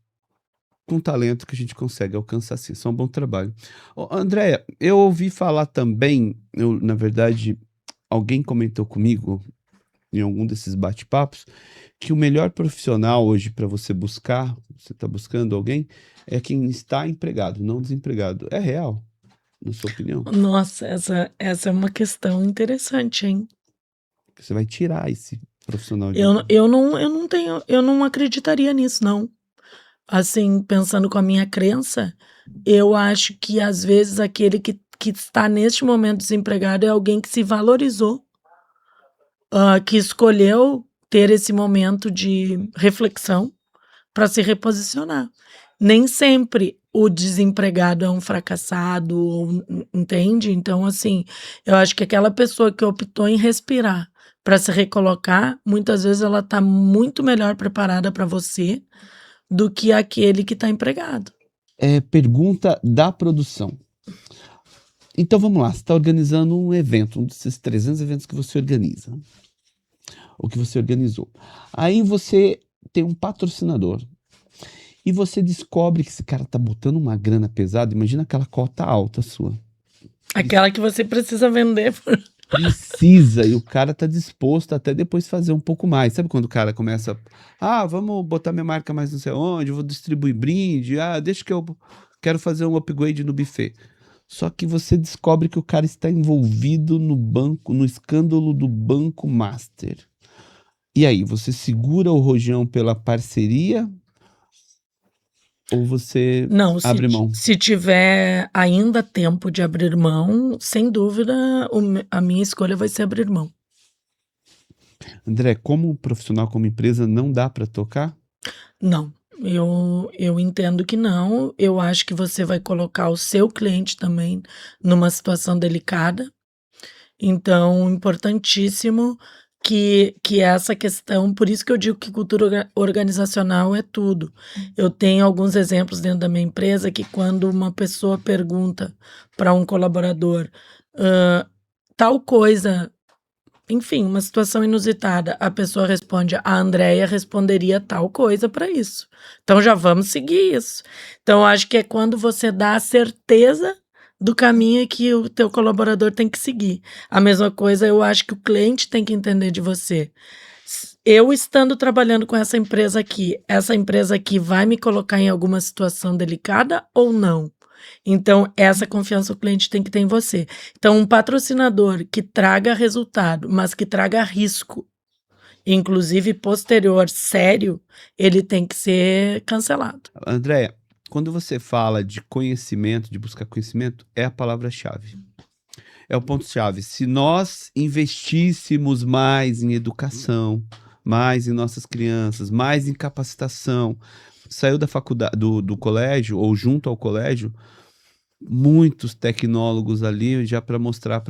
com talento, que a gente consegue alcançar sim, isso é um bom trabalho. Andréia, eu ouvi falar também, na verdade, alguém comentou comigo, em algum desses bate-papos, que o melhor profissional hoje para você buscar, você está buscando alguém, é quem está empregado, não desempregado. É real, na sua opinião? Nossa, essa é uma questão interessante, hein? Você vai tirar esse profissional de... Eu não acreditaria nisso, não. Assim, pensando com a minha crença, eu acho que às vezes aquele que está neste momento desempregado é alguém que se valorizou, que escolheu ter esse momento de reflexão para se reposicionar. Nem sempre o desempregado é um fracassado, entende? Então, assim, eu acho que aquela pessoa que optou em respirar para se recolocar, muitas vezes ela está muito melhor preparada para você do que aquele que está empregado. Pergunta da produção. Então vamos lá, você está organizando um evento, um desses 300 eventos que você organiza, ou que você organizou. Aí você tem um patrocinador e você descobre que esse cara tá botando uma grana pesada, imagina aquela cota alta sua. Aquela que você precisa vender. Precisa, e o cara tá disposto até depois fazer um pouco mais. Sabe quando o cara começa, vamos botar minha marca mais não sei onde, eu vou distribuir brinde, deixa que eu quero fazer um upgrade no buffet. Só que você descobre que o cara está envolvido no escândalo do Banco Master. E aí, você segura o rojão pela parceria ou você abre mão? Se tiver ainda tempo de abrir mão, sem dúvida, a minha escolha vai ser abrir mão. André, como profissional, como empresa, não dá para tocar? Não, eu entendo que não. Eu acho que você vai colocar o seu cliente também numa situação delicada. Então, importantíssimo que essa questão, por isso que eu digo que cultura organizacional é tudo. Eu tenho alguns exemplos dentro da minha empresa que quando uma pessoa pergunta para um colaborador, tal coisa enfim, uma situação inusitada, a pessoa responde: "A Andreia responderia tal coisa para isso. Então já vamos seguir isso". Então eu acho que é quando você dá a certeza do caminho que o teu colaborador tem que seguir. A mesma coisa eu acho que o cliente tem que entender de você. Eu estando trabalhando com essa empresa aqui vai me colocar em alguma situação delicada ou não? Então, essa confiança o cliente tem que ter em você. Então, um patrocinador que traga resultado, mas que traga risco, inclusive posterior, sério, ele tem que ser cancelado. Andréia, quando você fala de conhecimento, de buscar conhecimento, é a palavra-chave. É o ponto-chave. Se nós investíssemos mais em educação, mais em nossas crianças, mais em capacitação, saiu da faculdade, do colégio ou junto ao colégio, muitos tecnólogos ali já para mostrar,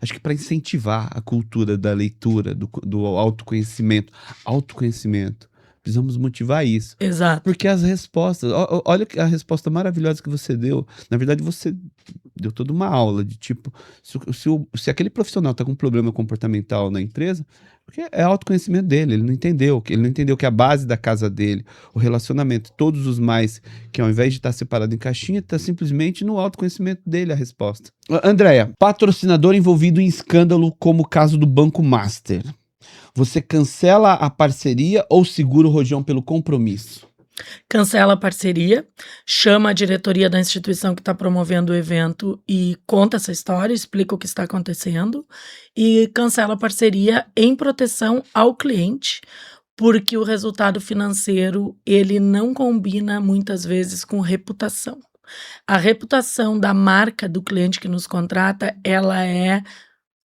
acho que para incentivar a cultura da leitura, do autoconhecimento. Autoconhecimento. Precisamos motivar isso. Exato. Porque as respostas, olha a resposta maravilhosa que você deu. Na verdade, você deu toda uma aula de tipo, se aquele profissional está com um problema comportamental na empresa, porque é autoconhecimento dele, ele não entendeu que a base da casa dele, o relacionamento, todos os mais, que ao invés de estar separado em caixinha, está simplesmente no autoconhecimento dele a resposta. Andréia, patrocinador envolvido em escândalo como o caso do Banco Master. Você cancela a parceria ou segura o rojão pelo compromisso? Cancela a parceria, chama a diretoria da instituição que está promovendo o evento e conta essa história, explica o que está acontecendo e cancela a parceria em proteção ao cliente, porque o resultado financeiro ele não combina muitas vezes com reputação. A reputação da marca do cliente que nos contrata, ela é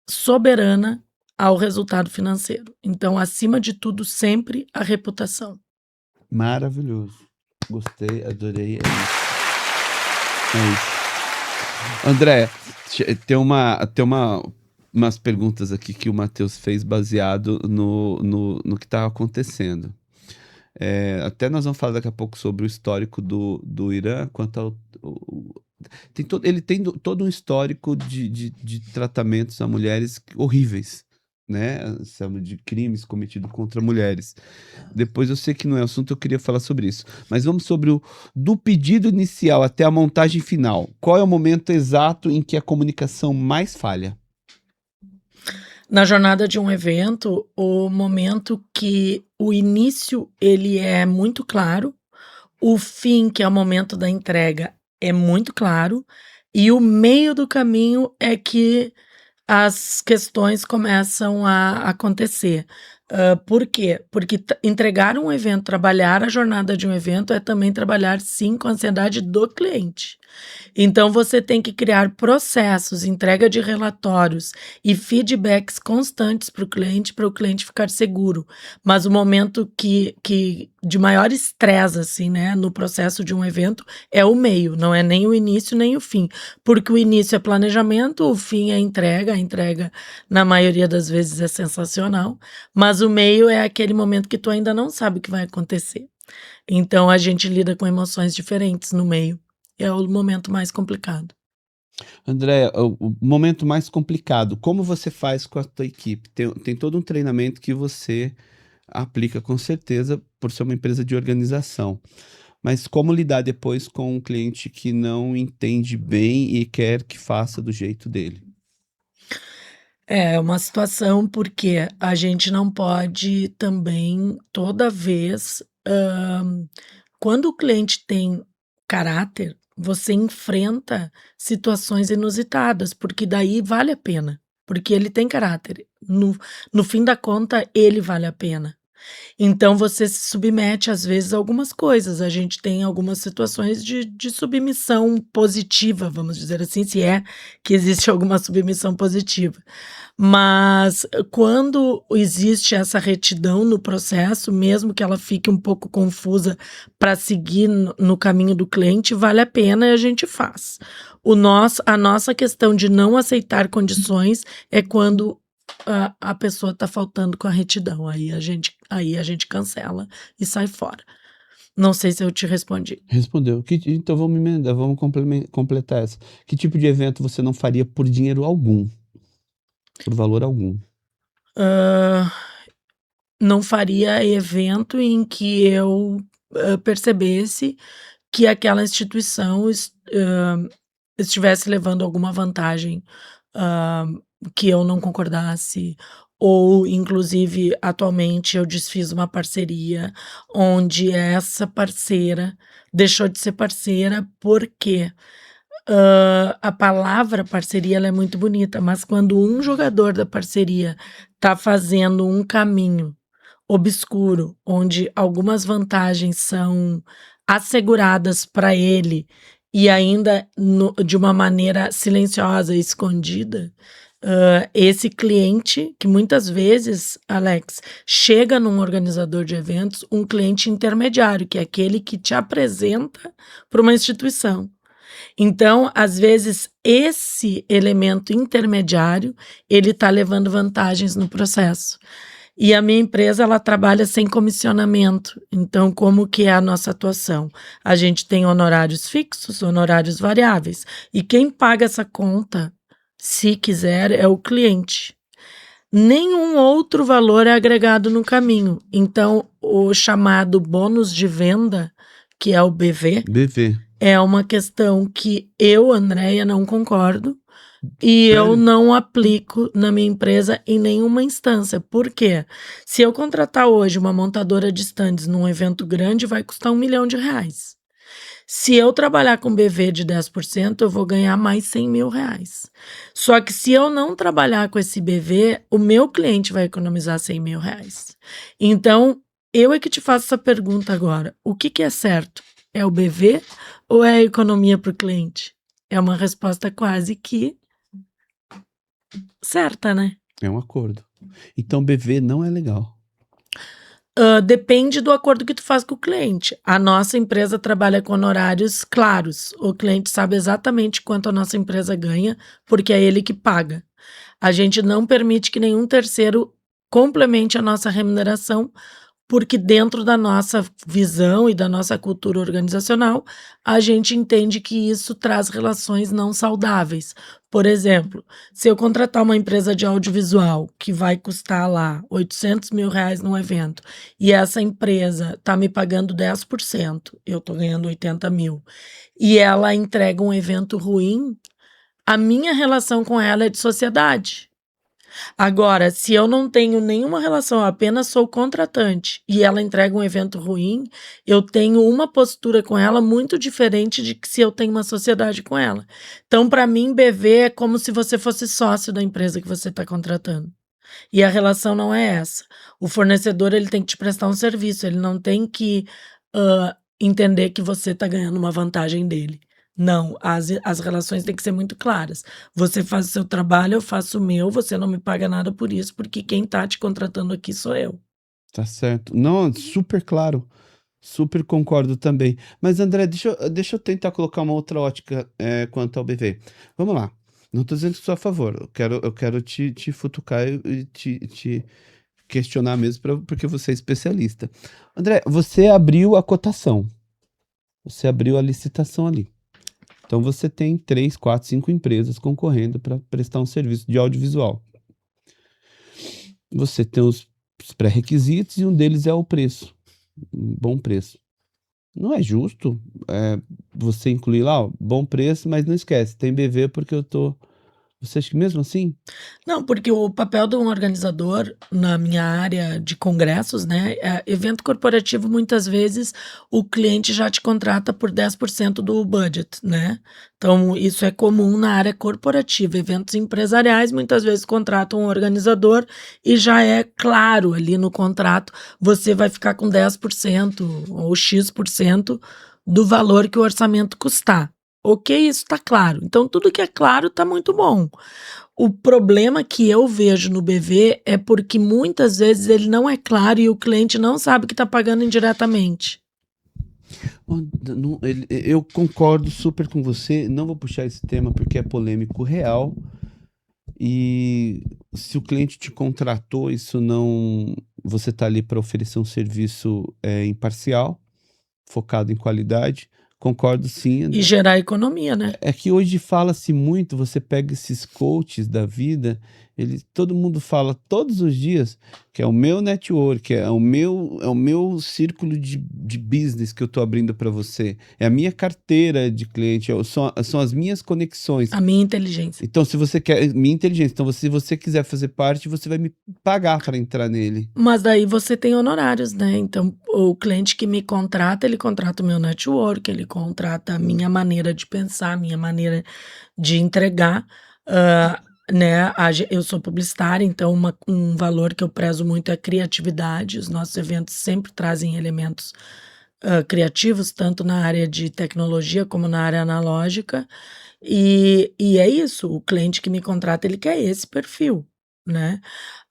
soberana ao resultado financeiro. Então, acima de tudo, sempre a reputação. Maravilhoso. Gostei, adorei. É isso. André, tem umas perguntas aqui que o Matheus fez baseado no que estava acontecendo. Até nós vamos falar daqui a pouco sobre o histórico do Irã, quanto ao. Ele tem todo um histórico de tratamentos a mulheres horríveis, né? De crimes cometidos contra mulheres. Depois eu sei que não é assunto, eu queria falar sobre isso. Mas vamos sobre do pedido inicial até a montagem final. Qual é o momento exato em que a comunicação mais falha? Na jornada de um evento, o momento que o início ele é muito claro, o fim, que é o momento da entrega, é muito claro, e o meio do caminho é que as questões começam a acontecer. Por quê? Porque entregar um evento, trabalhar a jornada de um evento é também trabalhar, sim, com a ansiedade do cliente. Então você tem que criar processos, entrega de relatórios e feedbacks constantes para o cliente ficar seguro. Mas o momento que de maior estresse, assim, né, no processo de um evento é o meio, não é nem o início nem o fim. Porque o início é planejamento, o fim é entrega, a entrega na maioria das vezes é sensacional, mas o meio é aquele momento que tu ainda não sabe o que vai acontecer. Então a gente lida com emoções diferentes no meio. É o momento mais complicado. André, o momento mais complicado, como você faz com a tua equipe? Tem todo um treinamento que você aplica com certeza por ser uma empresa de organização. Mas como lidar depois com um cliente que não entende bem e quer que faça do jeito dele? É uma situação porque a gente não pode também toda vez, quando o cliente tem caráter, você enfrenta situações inusitadas, porque daí vale a pena, porque ele tem caráter. No fim da conta, ele vale a pena. Então você se submete, às vezes, a algumas coisas. A gente tem algumas situações de submissão positiva, vamos dizer assim, se é que existe alguma submissão positiva. Mas quando existe essa retidão no processo, mesmo que ela fique um pouco confusa para seguir no caminho do cliente, vale a pena e a gente faz. A nossa questão de não aceitar condições é quando a pessoa está faltando com a retidão. Aí a gente cancela e sai fora. Não sei se eu te respondi. Respondeu. Então vamos emendar, vamos completar essa. Que tipo de evento você não faria por dinheiro algum? Por valor algum? hã, não faria evento em que eu, percebesse que aquela instituição estivesse levando alguma vantagem, hã, que eu não concordasse, ou inclusive atualmente eu desfiz uma parceria onde essa parceira deixou de ser parceira, porque a palavra parceria ela é muito bonita, mas quando um jogador da parceria está fazendo um caminho obscuro, onde algumas vantagens são asseguradas para ele e ainda de uma maneira silenciosa e escondida, esse cliente, que muitas vezes, Alex, chega num organizador de eventos, um cliente intermediário, que é aquele que te apresenta para uma instituição. Então, às vezes, esse elemento intermediário, ele está levando vantagens no processo. E a minha empresa, ela trabalha sem comissionamento. Então, como que é a nossa atuação? A gente tem honorários fixos, honorários variáveis. E quem paga essa conta, se quiser, é o cliente. Nenhum outro valor é agregado no caminho. Então, o chamado bônus de venda, que é o BV, BV. é uma questão que eu, Andréia, não concordo e eu Sério? não aplico na minha empresa em nenhuma instância. Por quê? Se eu contratar hoje uma montadora de estandes num evento grande, vai custar R$1 milhão. Se eu trabalhar com BV de 10%, eu vou ganhar mais R$100 mil. Só que se eu não trabalhar com esse BV, o meu cliente vai economizar R$100 mil. Então, eu é que te faço essa pergunta agora. O que é certo? É o BV ou é a economia para o cliente? É uma resposta quase que certa, né? É um acordo. Então, BV não é legal. Depende do acordo que tu faz com o cliente. A nossa empresa trabalha com honorários claros. O cliente sabe exatamente quanto a nossa empresa ganha, porque é ele que paga. A gente não permite que nenhum terceiro complemente a nossa remuneração, porque dentro da nossa visão e da nossa cultura organizacional, a gente entende que isso traz relações não saudáveis. Por exemplo, se eu contratar uma empresa de audiovisual que vai custar lá R$800 mil num evento, e essa empresa está me pagando 10%, eu estou ganhando 80 mil, e ela entrega um evento ruim, a minha relação com ela é de sociedade. Agora, se eu não tenho nenhuma relação, eu apenas sou contratante e ela entrega um evento ruim, eu tenho uma postura com ela muito diferente de que se eu tenho uma sociedade com ela. Então, para mim, BV é como se você fosse sócio da empresa que você está contratando. E a relação não é essa. O fornecedor ele tem que te prestar um serviço, ele não tem que entender que você está ganhando uma vantagem dele. Não, as relações têm que ser muito claras. Você faz o seu trabalho, eu faço o meu, você não me paga nada por isso, porque quem está te contratando aqui sou eu. Tá certo. Não, super claro. Super concordo também. Mas, André, deixa eu tentar colocar uma outra ótica quanto ao BV. Vamos lá. Não estou dizendo que sou a favor. Eu quero te futucar e te questionar mesmo, porque você é especialista. André, você abriu a cotação. Você abriu a licitação ali. Então, você tem 3, 4, 5 empresas concorrendo para prestar um serviço de audiovisual. Você tem os pré-requisitos e um deles é o preço. Um bom preço. Não é justo você incluir lá, ó, bom preço, mas não esquece, tem BV porque eu tô. Você acha que mesmo assim? Não, porque o papel de um organizador na minha área de congressos, né, evento corporativo, muitas vezes o cliente já te contrata por 10% do budget, né? Então, isso é comum na área corporativa. Eventos empresariais muitas vezes contratam um organizador e já é claro ali no contrato, você vai ficar com 10% ou X% do valor que o orçamento custar. Ok, isso está claro. Então, tudo que é claro está muito bom. O problema que eu vejo no BV é porque muitas vezes ele não é claro e o cliente não sabe que está pagando indiretamente. Eu concordo super com você. Não vou puxar esse tema porque é polêmico real. E se o cliente te contratou, isso não. Você está ali para oferecer um serviço imparcial, focado em qualidade. Concordo sim, André. E gerar economia, né? É que hoje fala-se muito, você pega esses coaches da vida, Todo mundo fala todos os dias que é o meu network, é o meu círculo de business que eu estou abrindo para você, é a minha carteira de cliente, são as minhas conexões. A minha inteligência. Então, se você quer, minha inteligência, então se você quiser fazer parte, você vai me pagar para entrar nele. Mas daí você tem honorários, né? Então, o cliente que me contrata, ele contrata o meu network, ele contrata a minha maneira de pensar, a minha maneira de entregar. Né? Eu sou publicitária, então um valor que eu prezo muito é a criatividade. Os nossos eventos sempre trazem elementos criativos, tanto na área de tecnologia como na área analógica. E é isso, o cliente que me contrata, ele quer esse perfil, né?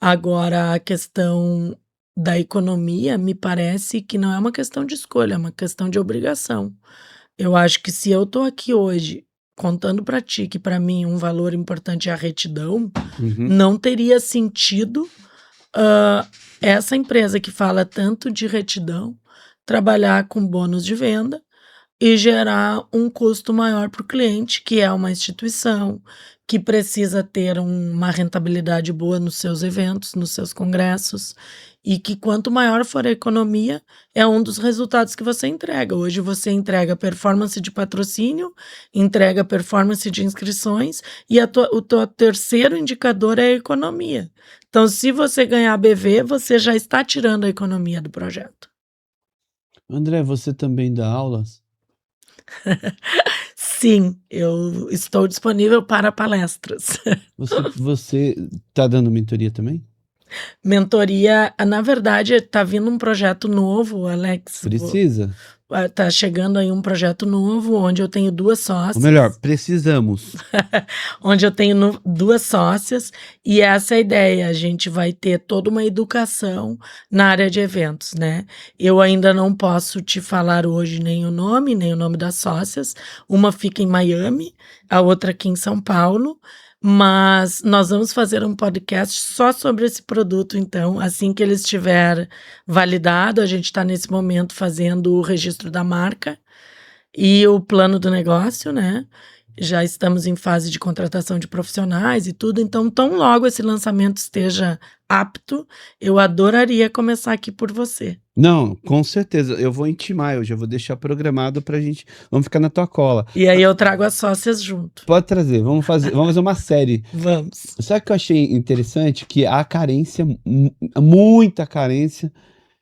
Agora, a questão da economia me parece que não é uma questão de escolha, é uma questão de obrigação. Eu acho que se eu tô aqui hoje contando para ti que para mim um valor importante é a retidão, não teria sentido essa empresa que fala tanto de retidão trabalhar com bônus de venda e gerar um custo maior para o cliente, que é uma instituição que precisa ter uma rentabilidade boa nos seus eventos, nos seus congressos, e que quanto maior for a economia, é um dos resultados que você entrega. Hoje você entrega performance de patrocínio, entrega performance de inscrições, e o teu terceiro indicador é a economia. Então, se você ganhar BV, você já está tirando a economia do projeto. André, você também dá aulas? Sim, eu estou disponível para palestras. Você está dando mentoria também? Mentoria, na verdade, está vindo um projeto novo, Alex. Precisa? Tá chegando aí um projeto novo, onde eu tenho 2 sócias. Ou melhor, precisamos. Onde eu tenho 2 sócias, e essa é a ideia. A gente vai ter toda uma educação na área de eventos, né? Eu ainda não posso te falar hoje nem o nome das sócias. Uma fica em Miami, a outra aqui em São Paulo. Mas nós vamos fazer um podcast só sobre esse produto, então, assim que ele estiver validado. A gente está nesse momento fazendo o registro da marca e o plano do negócio, né? Já estamos em fase de contratação de profissionais e tudo, então tão logo esse lançamento esteja apto, eu adoraria começar aqui por você. Não, com certeza, eu vou intimar, eu já vou deixar programado pra gente, vamos ficar na tua cola. E aí eu trago as sócias junto. Pode trazer, vamos fazer uma série. Vamos. Sabe o que eu achei interessante? Que há carência, muita carência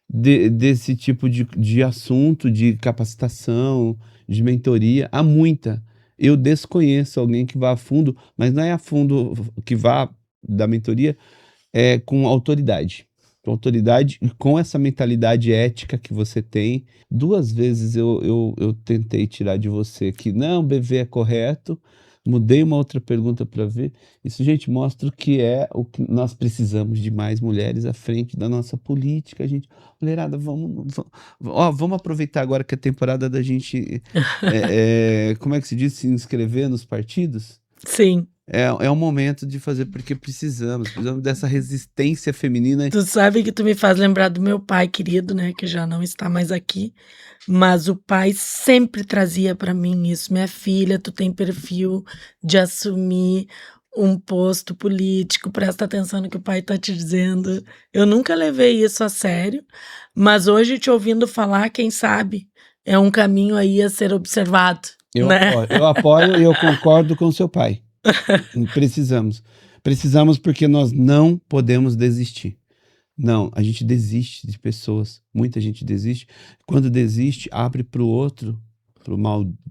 desse tipo de assunto, de capacitação, de mentoria, há muita. Eu desconheço alguém que vá a fundo, mas não é a fundo que vá da mentoria, é com autoridade. Com autoridade e com essa mentalidade ética que você tem. 2 vezes eu tentei tirar de você que não, BV é correto, mudei uma outra pergunta para ver. Isso, gente, mostra que é o que nós precisamos de mais mulheres à frente da nossa política, gente. Mulherada, vamos aproveitar agora que é a temporada da gente, como é que se diz, se inscrever nos partidos? Sim. É um momento de fazer, porque precisamos dessa resistência feminina. Tu sabe que tu me faz lembrar do meu pai querido, né, que já não está mais aqui, mas o pai sempre trazia para mim isso: minha filha, tu tem perfil de assumir um posto político, presta atenção no que o pai tá te dizendo. Eu nunca levei isso a sério, mas hoje te ouvindo falar, quem sabe, é um caminho aí a ser observado, né? Eu apoio e eu concordo com o seu pai. Precisamos porque nós não podemos desistir. Não, a gente desiste de pessoas, muita gente desiste. Quando desiste, abre para o outro, para o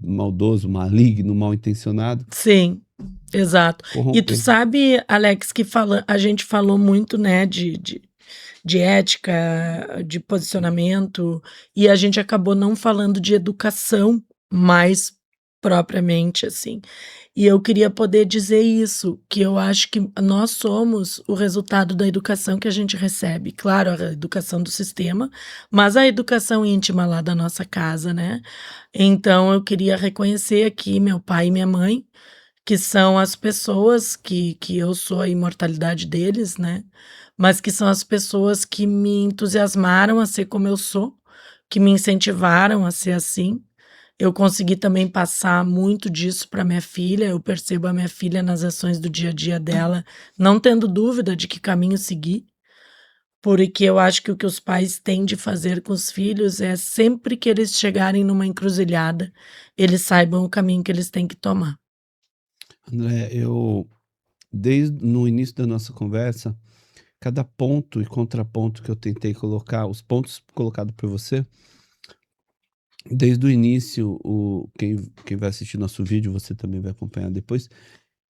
maldoso, maligno, mal intencionado. Sim, exato. Corromper. E tu sabe, Alex, que a gente falou muito, né, de ética, de posicionamento, e a gente acabou não falando de educação mais propriamente, assim. E eu queria poder dizer isso, que eu acho que nós somos o resultado da educação que a gente recebe. Claro, a educação do sistema, mas a educação íntima lá da nossa casa, né? Então, eu queria reconhecer aqui meu pai e minha mãe, que são as pessoas que eu sou a imortalidade deles, né? Mas que são as pessoas que me entusiasmaram a ser como eu sou, que me incentivaram a ser assim. Eu consegui também passar muito disso para minha filha. Eu percebo a minha filha nas ações do dia a dia dela, não tendo dúvida de que caminho seguir, porque eu acho que o que os pais têm de fazer com os filhos é sempre que eles chegarem numa encruzilhada, eles saibam o caminho que eles têm que tomar. André, desde no início da nossa conversa, cada ponto e contraponto que eu tentei colocar, os pontos colocados por você, desde o início, quem vai assistir nosso vídeo, você também vai acompanhar depois,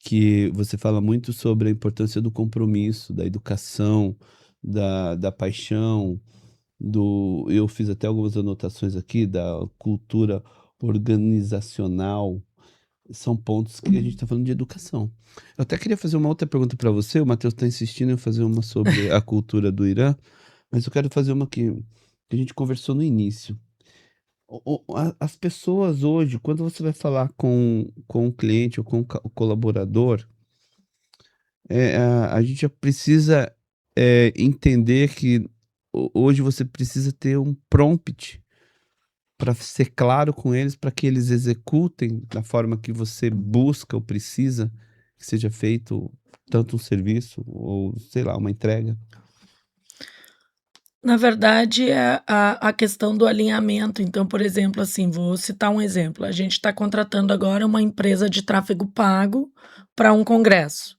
que você fala muito sobre a importância do compromisso, da educação, da paixão, eu fiz até algumas anotações aqui, da cultura organizacional. São pontos que a gente está falando de educação. Eu até queria fazer uma outra pergunta para você. O Matheus está insistindo em fazer uma sobre a cultura do Irã, mas eu quero fazer uma que a gente conversou no início. As pessoas hoje, quando você vai falar com o cliente ou com o colaborador, a gente já precisa entender que hoje você precisa ter um prompt para ser claro com eles, para que eles executem da forma que você busca ou precisa que seja feito tanto um serviço ou, sei lá, uma entrega. Na verdade, é a questão do alinhamento. Então, por exemplo, assim, vou citar um exemplo. A gente está contratando agora uma empresa de tráfego pago para um congresso.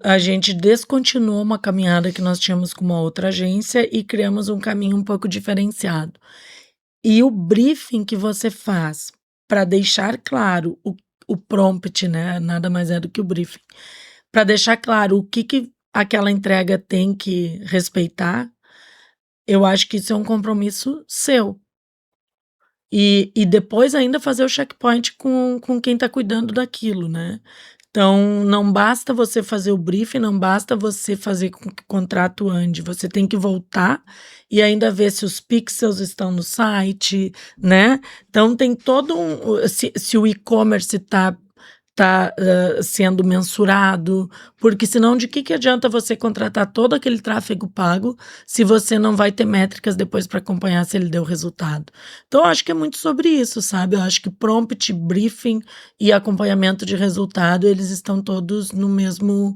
A gente descontinuou uma caminhada que nós tínhamos com uma outra agência e criamos um caminho um pouco diferenciado. E o briefing que você faz para deixar claro o prompt, né? Nada mais é do que o briefing, para deixar claro o que aquela entrega tem que respeitar. Eu acho que isso é um compromisso seu. E depois ainda fazer o checkpoint com quem está cuidando daquilo, né. Então, não basta você fazer o briefing, não basta você fazer com que o contrato ande, você tem que voltar e ainda ver se os pixels estão no site, né. Então tem todo se o e-commerce tá sendo mensurado, porque senão de que adianta você contratar todo aquele tráfego pago, se você não vai ter métricas depois para acompanhar se ele deu resultado. Então eu acho que é muito sobre isso, sabe, eu acho que prompt, briefing e acompanhamento de resultado, eles estão todos no mesmo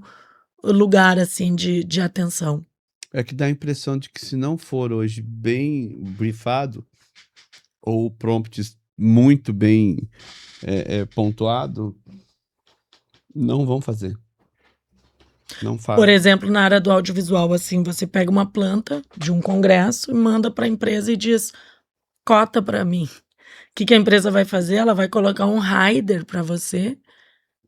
lugar, assim, de atenção. É que dá a impressão de que se não for hoje bem briefado ou prompts muito bem pontuado, não vão fazer. Não Por fazem. exemplo, na área do audiovisual, assim, você pega uma planta de um congresso e manda para a empresa e diz: "Cota para mim". O que a empresa vai fazer? Ela vai colocar um rider para você,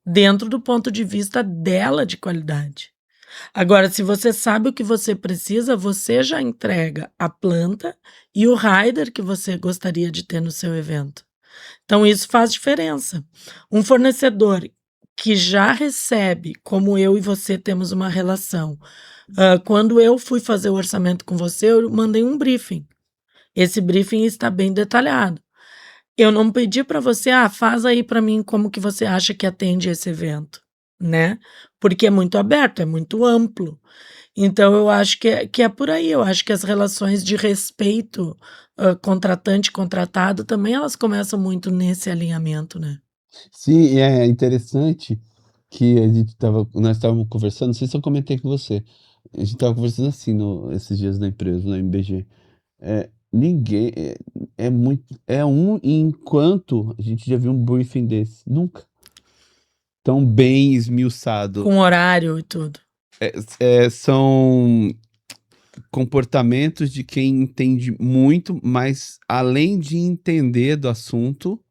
dentro do ponto de vista dela de qualidade. Agora, se você sabe o que você precisa, você já entrega a planta e o rider que você gostaria de ter no seu evento. Então isso faz diferença. Um fornecedor que já recebe, como eu e você temos uma relação, quando eu fui fazer o orçamento com você, eu mandei um briefing. Esse briefing está bem detalhado. Eu não pedi para você: "Ah, faz aí para mim como que você acha que atende esse evento", né, porque é muito aberto, é muito amplo. Então eu acho que é por aí, eu acho que as relações de respeito, contratante e contratado também elas começam muito nesse alinhamento, né. Sim, e é interessante que nós estávamos conversando, não sei se eu comentei com você, a gente estava conversando assim esses dias na empresa, na MBG. Ninguém enquanto a gente já viu um briefing desse, nunca tão bem esmiuçado. Com horário e tudo. São comportamentos de quem entende muito, mas além de entender do assunto,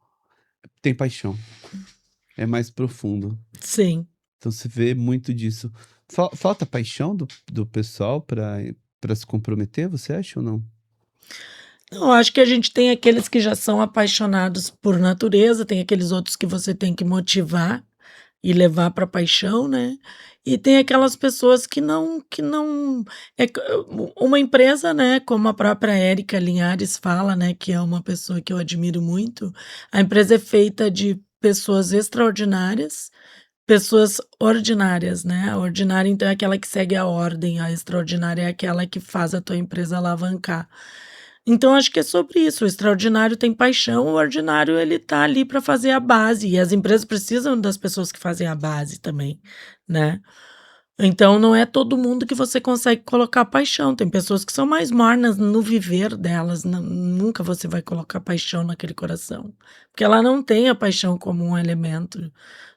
tem paixão. É mais profundo. Sim. Então você vê muito disso. Falta paixão do pessoal para se comprometer, você acha ou não? Não, eu acho que a gente tem aqueles que já são apaixonados por natureza, tem aqueles outros que você tem que motivar e levar para paixão, né, e tem aquelas pessoas que não uma empresa, né, como a própria Érica Linhares fala, né, que é uma pessoa que eu admiro muito, a empresa é feita de pessoas extraordinárias, pessoas ordinárias, né, a ordinária então é aquela que segue a ordem, a extraordinária é aquela que faz a tua empresa alavancar. Então acho que é sobre isso, o extraordinário tem paixão, o ordinário ele tá ali para fazer a base, e as empresas precisam das pessoas que fazem a base também, né. Então não é todo mundo que você consegue colocar paixão, tem pessoas que são mais mornas no viver delas, nunca você vai colocar paixão naquele coração, porque ela não tem a paixão como um elemento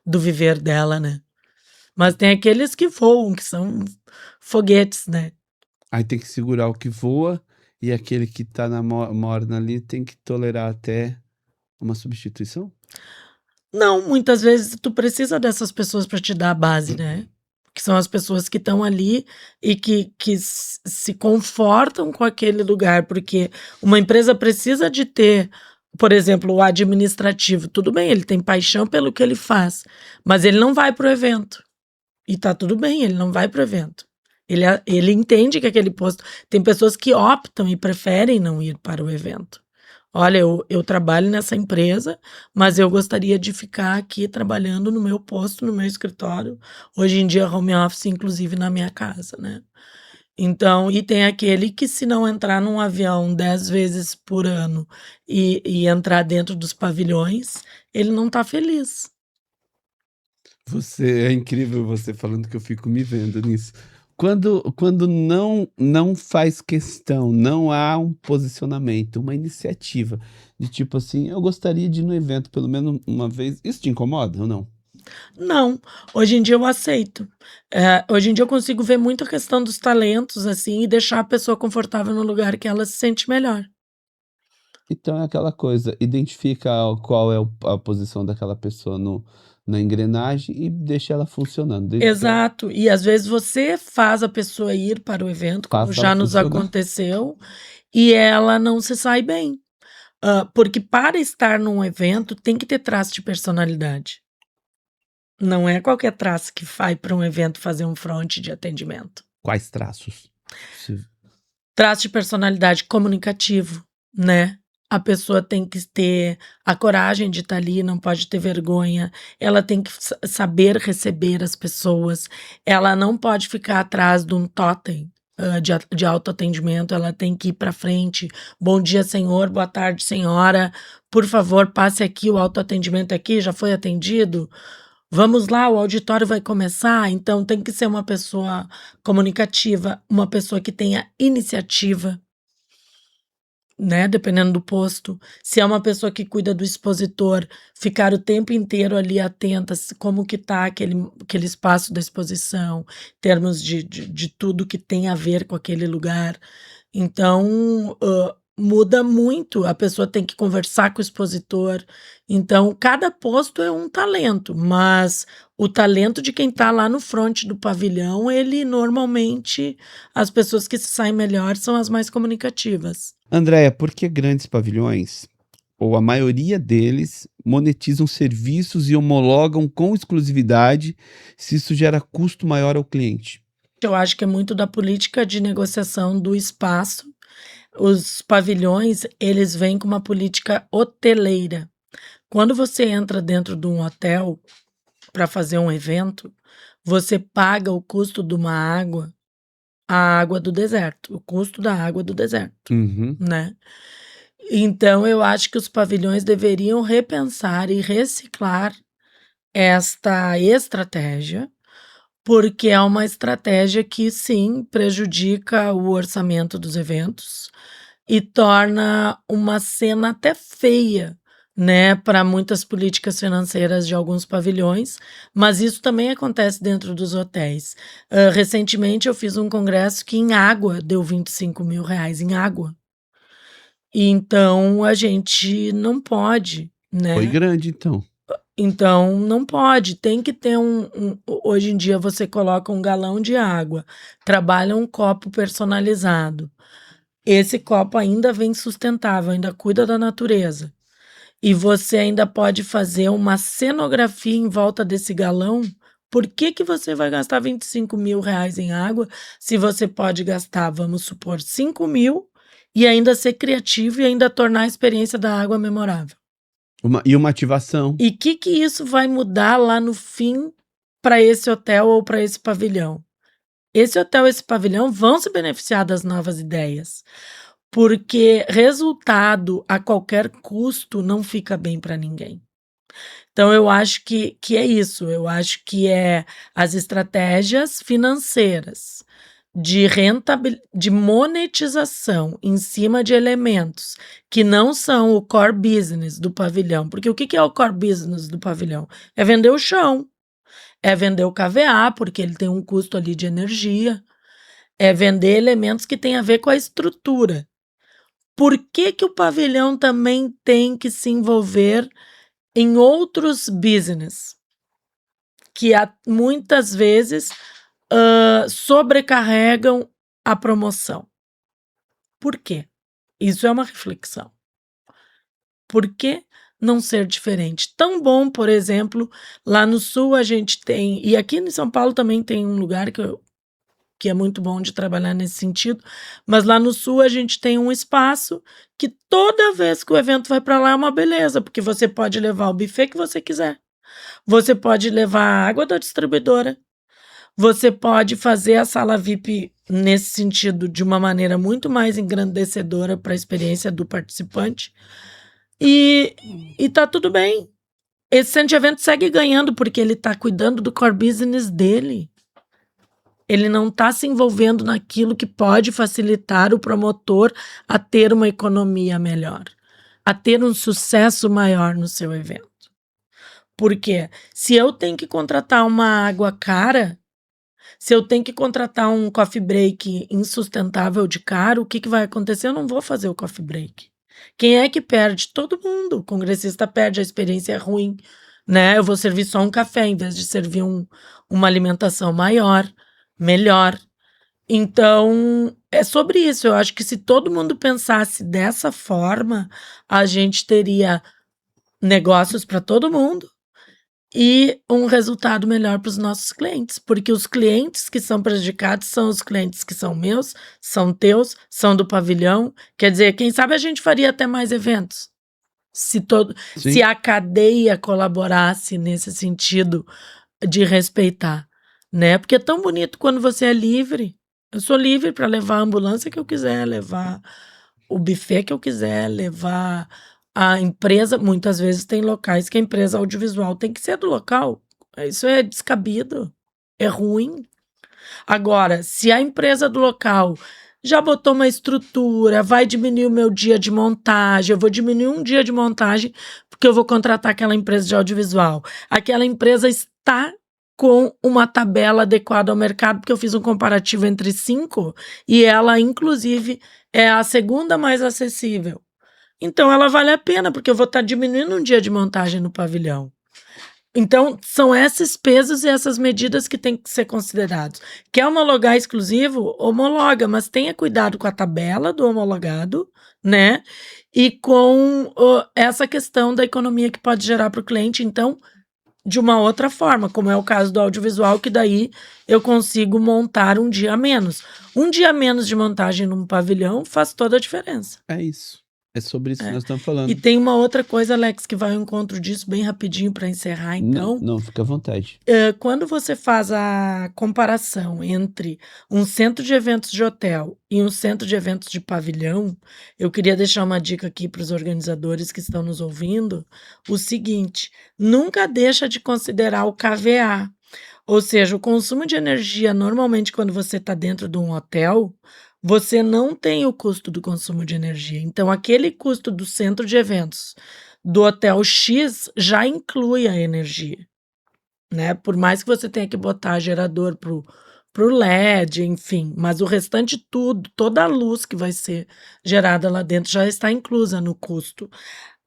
do viver dela, né. Mas tem aqueles que voam, que são foguetes, né. Aí tem que segurar o que voa, e aquele que tá na morna ali tem que tolerar até uma substituição? Não, muitas vezes tu precisa dessas pessoas para te dar a base, né. Que são as pessoas que estão ali e que se confortam com aquele lugar, porque uma empresa precisa de ter, por exemplo, o administrativo, tudo bem, ele tem paixão pelo que ele faz, mas ele não vai para o evento, e tá tudo bem, ele não vai para o evento. Ele entende que aquele posto tem pessoas que optam e preferem não ir para o evento. Olha, eu trabalho nessa empresa, mas eu gostaria de ficar aqui trabalhando no meu posto, no meu escritório. Hoje em dia, home office, inclusive na minha casa, né. Então e tem aquele que se não entrar num avião 10 vezes por ano e entrar dentro dos pavilhões, ele não tá feliz. Você é incrível você falando que eu fico me vendo nisso. Quando não faz questão, não há um posicionamento, uma iniciativa de tipo assim: "Eu gostaria de ir no evento pelo menos uma vez", isso te incomoda ou não? Não, hoje em dia eu aceito. Hoje em dia eu consigo ver muito a questão dos talentos, assim, e deixar a pessoa confortável no lugar que ela se sente melhor. Então é aquela coisa, identifica qual é a posição daquela pessoa no na engrenagem e deixa ela funcionando, desde que ela Exato, e às vezes você faz a pessoa ir para o evento, como faça ela já nos funcionar. aconteceu, e ela não se sai bem. Porque para estar num evento tem que ter traço de personalidade. Não é qualquer traço que vai para um evento fazer um front de atendimento. Quais traços? Se Traço de personalidade comunicativo, né. A pessoa tem que ter a coragem de estar ali, não pode ter vergonha, ela tem que saber receber as pessoas, ela não pode ficar atrás de um totem, de autoatendimento, ela tem que ir para frente. "Bom dia senhor, boa tarde senhora, por favor passe aqui, o autoatendimento aqui, já foi atendido? Vamos lá, o auditório vai começar", então tem que ser uma pessoa comunicativa, uma pessoa que tenha iniciativa, né, dependendo do posto. Se é uma pessoa que cuida do expositor, ficar o tempo inteiro ali atenta como que tá aquele espaço da exposição, em termos de tudo que tem a ver com aquele lugar. Então, muda muito, a pessoa tem que conversar com o expositor, então cada posto é um talento, mas o talento de quem está lá no front do pavilhão, ele normalmente as pessoas que se saem melhor são as mais comunicativas. Andréia, por que grandes pavilhões, ou a maioria deles, monetizam serviços e homologam com exclusividade, se isso gera custo maior ao cliente? Eu acho que é muito da política de negociação do espaço. Os pavilhões, eles vêm com uma política hoteleira. Quando você entra dentro de um hotel para fazer um evento, você paga o custo de uma água, a água do deserto, o custo da água do deserto, Uhum. né. Então eu acho que os pavilhões deveriam repensar e reciclar esta estratégia, porque é uma estratégia que sim, prejudica o orçamento dos eventos e torna uma cena até feia, né, para muitas políticas financeiras de alguns pavilhões, mas isso também acontece dentro dos hotéis. Recentemente eu fiz um congresso que em água deu R$ 25.000, em água. Então a gente não pode, Foi né. grande então. Então não pode, tem que ter hoje em dia você coloca um galão de água, trabalha um copo personalizado. Esse copo ainda vem sustentável, ainda cuida da natureza. E você ainda pode fazer uma cenografia em volta desse galão. Por que que você vai gastar R$ 25.000 em água, se você pode gastar, vamos supor, 5.000 e ainda ser criativo e ainda tornar a experiência da água memorável? Uma ativação. E que isso vai mudar lá no fim para esse hotel ou para esse pavilhão? Esse hotel, esse pavilhão vão se beneficiar das novas ideias. porque resultado a qualquer custo não fica bem para ninguém. Então eu acho que é isso, eu acho que é as estratégias financeiras de monetização em cima de elementos que não são o core business do pavilhão, porque o que é o core business do pavilhão? É vender o chão, é vender o KVA, porque ele tem um custo ali de energia, é vender elementos que têm a ver com a estrutura. Por que o pavilhão também tem que se envolver em outros business que muitas vezes sobrecarregam a promoção? Por quê? Isso é uma reflexão. Por que não ser diferente? Tão bom, por exemplo, lá no Sul a gente tem, e aqui em São Paulo também tem um lugar que é muito bom de trabalhar nesse sentido, mas lá no Sul a gente tem um espaço que toda vez que o evento vai para lá é uma beleza, porque você pode levar o buffet que você quiser, você pode levar a água da distribuidora, você pode fazer a sala VIP nesse sentido de uma maneira muito mais engrandecedora para a experiência do participante, e tá tudo bem. Esse centro de evento segue ganhando porque ele está cuidando do core business dele. Ele não está se envolvendo naquilo que pode facilitar o promotor a ter uma economia melhor, a ter um sucesso maior no seu evento. Porque se eu tenho que contratar uma água cara, se eu tenho que contratar um coffee break insustentável de caro, o que vai acontecer? Eu não vou fazer o coffee break. Quem é que perde? Todo mundo. O congressista perde, a experiência é ruim, né? Eu vou servir só um café em vez de servir uma alimentação maior, melhor. Então, é sobre isso. Eu acho que se todo mundo pensasse dessa forma, a gente teria negócios para todo mundo e um resultado melhor para os nossos clientes, porque os clientes que são prejudicados são os clientes que são meus, são teus, são do pavilhão. Quer dizer, quem sabe a gente faria até mais eventos, se a cadeia colaborasse nesse sentido de respeitar, né? Porque é tão bonito quando você é livre. Eu sou livre para levar a ambulância que eu quiser, levar o buffet que eu quiser, levar a empresa. Muitas vezes tem locais que a empresa audiovisual tem que ser do local. Isso é descabido, é ruim. Agora, se a empresa do local já botou uma estrutura, vai diminuir o meu dia de montagem, eu vou diminuir um dia de montagem porque eu vou contratar aquela empresa de audiovisual. Aquela empresa está com uma tabela adequada ao mercado, porque eu fiz um comparativo entre 5 e ela, inclusive, é a segunda mais acessível. Então, ela vale a pena, porque eu vou estar diminuindo um dia de montagem no pavilhão. Então, são esses pesos e essas medidas que têm que ser considerados. Quer homologar exclusivo? Homologa, mas tenha cuidado com a tabela do homologado, né? E com essa questão da economia que pode gerar para o cliente. Então, de uma outra forma, como é o caso do audiovisual, que daí eu consigo montar um dia a menos. Um dia a menos de montagem num pavilhão faz toda a diferença. É isso. É sobre isso que nós estamos falando. E tem uma outra coisa, Alex, que vai ao encontro disso bem rapidinho para encerrar, então. Não, fica à vontade. Quando você faz a comparação entre um centro de eventos de hotel e um centro de eventos de pavilhão, eu queria deixar uma dica aqui para os organizadores que estão nos ouvindo, o seguinte: nunca deixa de considerar o KVA, ou seja, o consumo de energia. Normalmente, quando você está dentro de um hotel, você não tem o custo do consumo de energia. Então, aquele custo do centro de eventos do hotel X já inclui a energia, né? Por mais que você tenha que botar gerador pro LED, enfim, mas o restante tudo, toda a luz que vai ser gerada lá dentro já está inclusa no custo.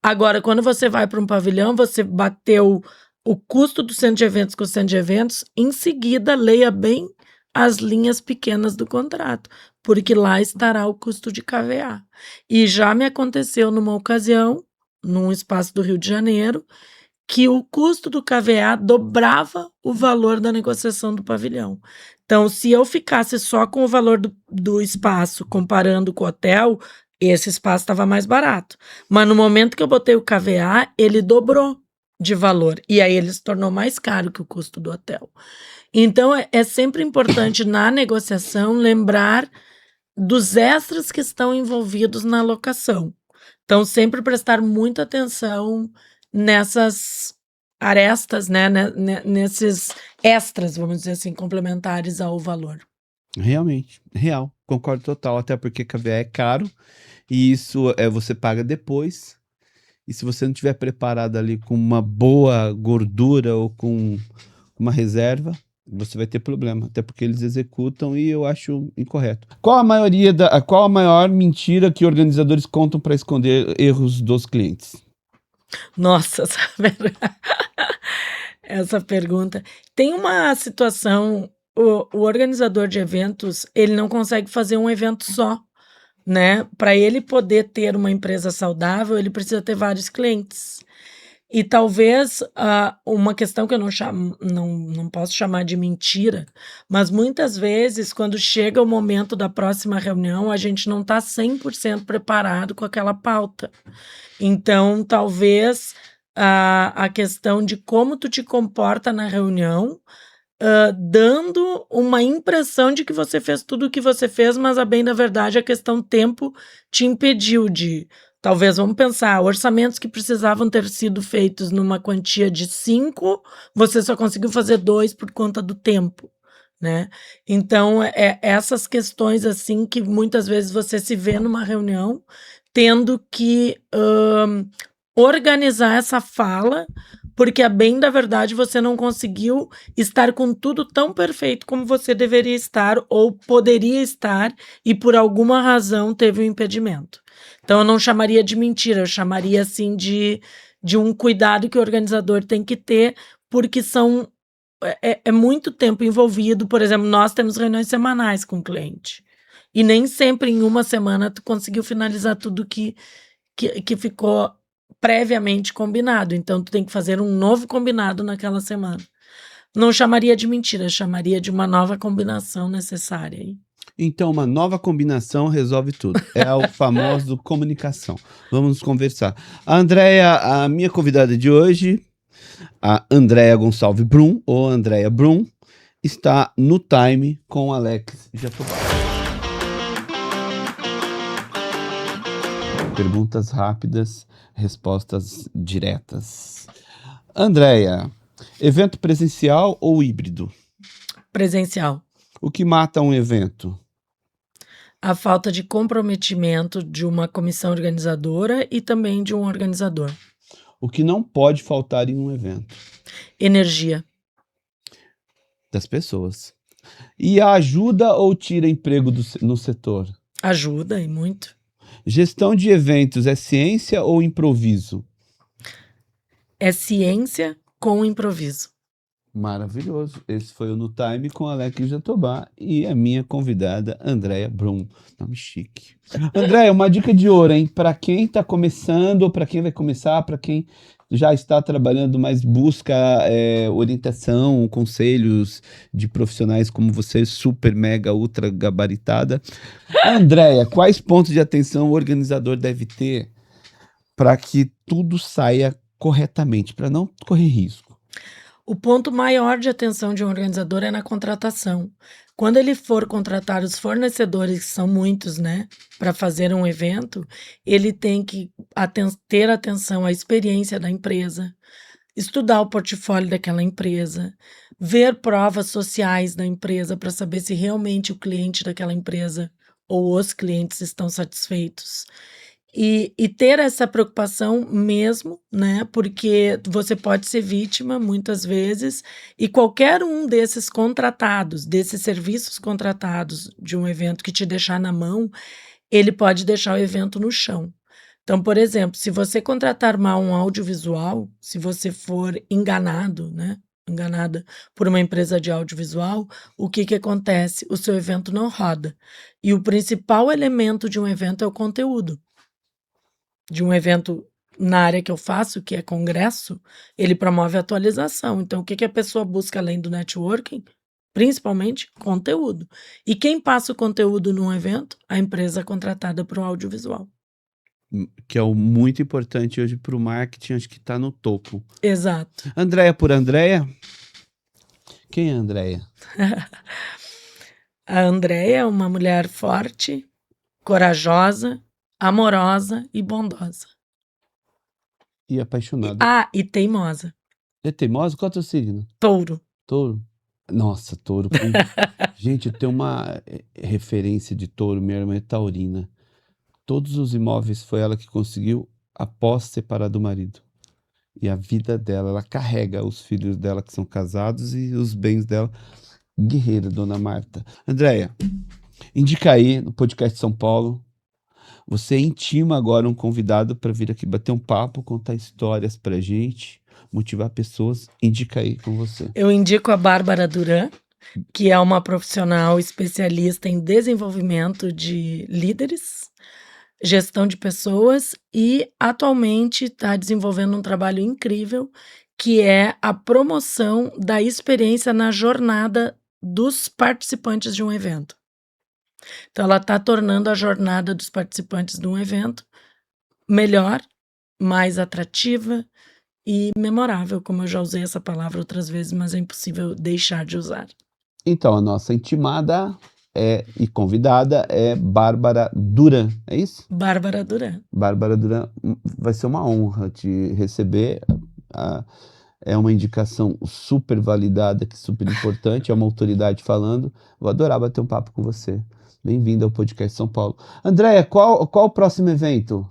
Agora, quando você vai para um pavilhão, você bateu o custo do centro de eventos com o centro de eventos, em seguida leia bem as linhas pequenas do contrato, porque lá estará o custo de KVA. E já me aconteceu numa ocasião, num espaço do Rio de Janeiro, que o custo do KVA dobrava o valor da negociação do pavilhão. Então, se eu ficasse só com o valor do espaço, comparando com o hotel, esse espaço estava mais barato. Mas no momento que eu botei o KVA, ele dobrou de valor. E aí ele se tornou mais caro que o custo do hotel. Então, é sempre importante na negociação lembrar dos extras que estão envolvidos na locação. Então, sempre prestar muita atenção nessas arestas, né, nesses extras, vamos dizer assim, complementares ao valor. Realmente, real, concordo total, até porque caviar é caro e isso você paga depois. E se você não tiver preparado ali com uma boa gordura ou com uma reserva, você vai ter problema, até porque eles executam e eu acho incorreto. Qual a maior mentira que organizadores contam para esconder erros dos clientes? Nossa, essa pergunta. Tem uma situação, o organizador de eventos, ele não consegue fazer um evento só, né? Para ele poder ter uma empresa saudável, ele precisa ter vários clientes. E talvez uma questão que eu não posso chamar de mentira, mas muitas vezes, quando chega o momento da próxima reunião, a gente não está 100% preparado com aquela pauta. Então, talvez a questão de como tu te comporta na reunião, dando uma impressão de que você fez tudo o que você fez, mas a bem da verdade a questão tempo te impediu de, talvez, vamos pensar, orçamentos que precisavam ter sido feitos numa quantia de 5, você só conseguiu fazer 2 por conta do tempo, né? Então, essas questões assim que muitas vezes você se vê numa reunião tendo que organizar essa fala, porque a bem da verdade você não conseguiu estar com tudo tão perfeito como você deveria estar ou poderia estar e por alguma razão teve um impedimento. Então eu não chamaria de mentira, eu chamaria assim de um cuidado que o organizador tem que ter, porque é muito tempo envolvido. Por exemplo, nós temos reuniões semanais com o cliente e nem sempre em uma semana tu conseguiu finalizar tudo que ficou previamente combinado, então tu tem que fazer um novo combinado naquela semana. Não chamaria de mentira, chamaria de uma nova combinação necessária aí. Então, uma nova combinação resolve tudo. É o famoso comunicação. Vamos conversar. A Andrea, a minha convidada de hoje, a Andrea Gonçalves Brum, ou Andrea Brum, está no time com Alex Jatobá. Perguntas rápidas, respostas diretas. Andrea, evento presencial ou híbrido? Presencial. O que mata um evento? A falta de comprometimento de uma comissão organizadora e também de um organizador. O que não pode faltar em um evento? Energia. Das pessoas. E ajuda ou tira emprego no setor? Ajuda e muito. Gestão de eventos é ciência ou improviso? É ciência com improviso. Maravilhoso. Esse foi o No Time com Alex Jatobá e a minha convidada, Andrea Brum. Nome chique. Andrea, uma dica de ouro, hein? Para quem está começando, ou para quem vai começar, para quem já está trabalhando, mas busca orientação, conselhos de profissionais como você, super, mega, ultra gabaritada. Andrea, quais pontos de atenção o organizador deve ter para que tudo saia corretamente, para não correr risco? O ponto maior de atenção de um organizador é na contratação. Quando ele for contratar os fornecedores, que são muitos, né, para fazer um evento, ele tem que ter atenção à experiência da empresa, estudar o portfólio daquela empresa, ver provas sociais da empresa para saber se realmente o cliente daquela empresa ou os clientes estão satisfeitos. E ter essa preocupação mesmo, né? Porque você pode ser vítima muitas vezes, e qualquer um desses contratados, desses serviços contratados de um evento que te deixar na mão, ele pode deixar o evento no chão. Então, por exemplo, se você contratar mal um audiovisual, se você for enganado, né? Enganada por uma empresa de audiovisual, o que acontece? O seu evento não roda. E o principal elemento de um evento é o conteúdo. De um evento na área que eu faço, que é congresso, ele promove atualização. Então, o que a pessoa busca além do networking? Principalmente conteúdo. E quem passa o conteúdo num evento? A empresa contratada para o audiovisual. Que é o muito importante hoje para o marketing, acho que está no topo. Exato. Andrea por Andrea? Quem é Andrea? A Andréia é uma mulher forte, corajosa, amorosa e bondosa. E E, apaixonada. e teimosa. É teimosa? Qual é o teu signo? Touro. Touro? Nossa, touro. Gente, eu tenho uma referência de touro. Minha irmã é taurina. Todos os imóveis foi ela que conseguiu após separar do marido. E a vida dela, ela carrega os filhos dela que são casados e os bens dela. Guerreira, dona Marta. Andréia, indica aí no podcast São Paulo. Você intima agora um convidado para vir aqui bater um papo, contar histórias pra gente, motivar pessoas. Indica aí com você. Eu indico a Bárbara Duran, que é uma profissional especialista em desenvolvimento de líderes, gestão de pessoas e atualmente está desenvolvendo um trabalho incrível que é a promoção da experiência na jornada dos participantes de um evento. Então, ela está tornando a jornada dos participantes de um evento melhor, mais atrativa e memorável, como eu já usei essa palavra outras vezes, mas é impossível deixar de usar. Então, a nossa intimada e convidada é Bárbara Duran, é isso? Bárbara Duran. Bárbara Duran, vai ser uma honra te receber. É uma indicação super validada, que super importante, é uma autoridade falando. Vou adorar bater um papo com você. Bem-vindo ao podcast São Paulo. Andréia, qual o próximo evento?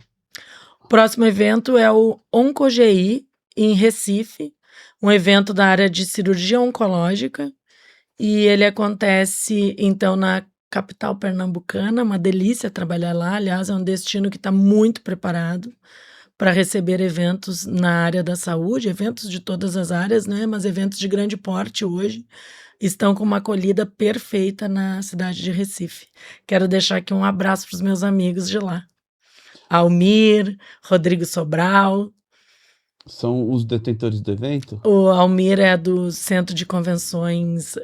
O próximo evento é o OncoGI, em Recife, um evento da área de cirurgia oncológica, e ele acontece, então, na capital pernambucana, uma delícia trabalhar lá, aliás, é um destino que está muito preparado para receber eventos na área da saúde, eventos de todas as áreas, né, mas eventos de grande porte hoje, estão com uma acolhida perfeita na cidade de Recife. Quero deixar aqui um abraço para os meus amigos de lá. Almir, Rodrigo Sobral. São os detentores do evento? O Almir é do Centro de Convenções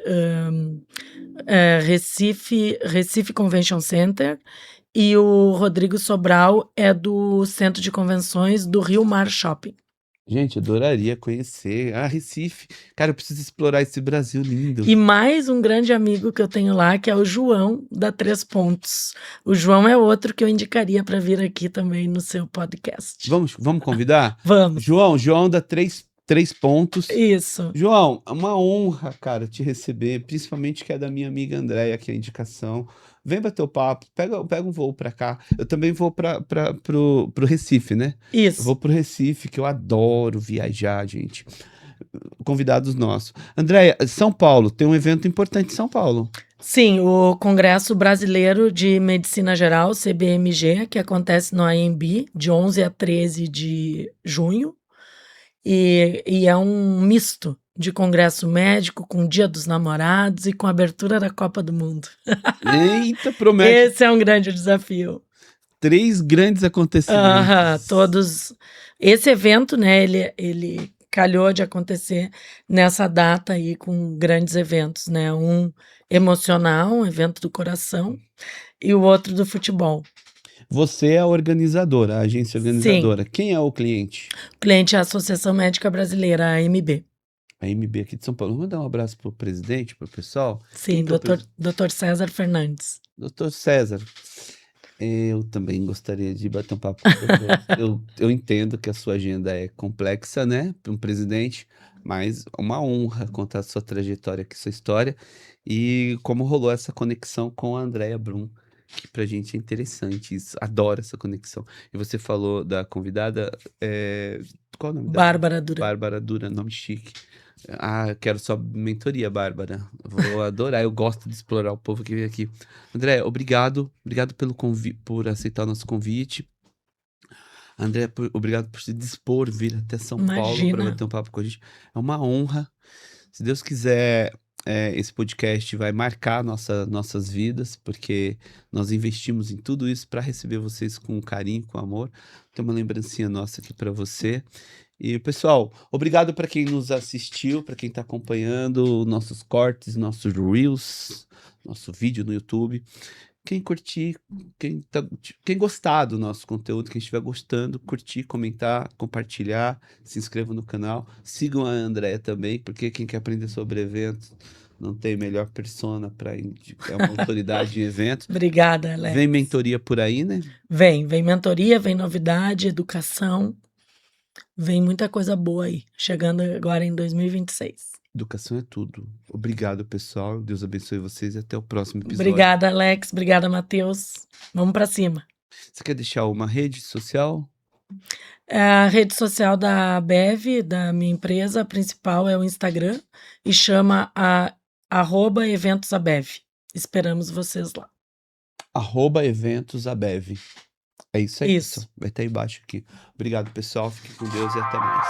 Recife Convention Center e o Rodrigo Sobral é do Centro de Convenções do Rio Mar Shopping. Gente, adoraria conhecer Recife. Cara, eu preciso explorar esse Brasil lindo. E mais um grande amigo que eu tenho lá, que é o João, da Três Pontos. O João é outro que eu indicaria para vir aqui também no seu podcast. Vamos convidar? Vamos. João da Três Pontos. Isso. João, é uma honra, cara, te receber, principalmente que é da minha amiga Andréia, que é a indicação. Vem bater o papo, pega um voo pra cá. Eu também vou pro Recife, né? Isso. Eu vou pro Recife, que eu adoro viajar, gente. Convidados nossos. Andréia, São Paulo, tem um evento importante em São Paulo. Sim, o Congresso Brasileiro de Medicina Geral, CBMG, que acontece no AMB, de 11 a 13 de junho. E é um misto de congresso médico com Dia dos Namorados e com abertura da Copa do Mundo. Eita, promete. Esse é um grande desafio. 3 grandes acontecimentos. Todos. Esse evento, né, ele calhou de acontecer nessa data aí com grandes eventos, né? Um emocional, um evento do coração, e o outro do futebol. Você é a organizadora, a agência organizadora. Sim. Quem é o cliente? O cliente é a Associação Médica Brasileira, a AMB. A AMB aqui de São Paulo. Vamos dar um abraço pro presidente, pro pessoal? Sim, Dr. César Fernandes. Doutor César, eu também gostaria de bater um papo com você. Eu entendo que a sua agenda é complexa, né, para um presidente, mas é uma honra contar a sua trajetória aqui, sua história, e como rolou essa conexão com a Andréia Brum, que pra gente é interessante, adoro essa conexão. E você falou da convidada, qual é o nome dela? Bárbara Duran. Bárbara Duran, nome chique. Quero sua mentoria, Bárbara. Vou adorar, eu gosto de explorar o povo que vem aqui. André, obrigado por aceitar o nosso convite. André, obrigado por se dispor vir até São Paulo para bater um papo com a gente. É uma honra. Se Deus quiser, esse podcast vai marcar nossas vidas, porque nós investimos em tudo isso para receber vocês com carinho, com amor. Tem uma lembrancinha nossa aqui para você. E, pessoal, obrigado para quem nos assistiu, para quem está acompanhando nossos cortes, nossos reels, nosso vídeo no YouTube. Quem curtir, quem gostar do nosso conteúdo, quem estiver gostando, curtir, comentar, compartilhar, se inscrevam no canal. Sigam a Andréia também, porque quem quer aprender sobre eventos, Não tem melhor persona para indicar, é uma autoridade em eventos. Obrigada, Alex. Vem mentoria por aí, né? Vem mentoria, vem novidade, educação, vem muita coisa boa aí, chegando agora em 2026. Educação é tudo. Obrigado, pessoal. Deus abençoe vocês e até o próximo episódio. Obrigada, Alex. Obrigada, Matheus. Vamos para cima. Você quer deixar uma rede social? A rede social da Bev, da minha empresa, a principal é o Instagram e chama @eventosabev. Esperamos vocês lá. @eventosabev. É isso aí, Isso. pessoal. Vai estar embaixo aqui. Obrigado, pessoal. Fique com Deus e até mais.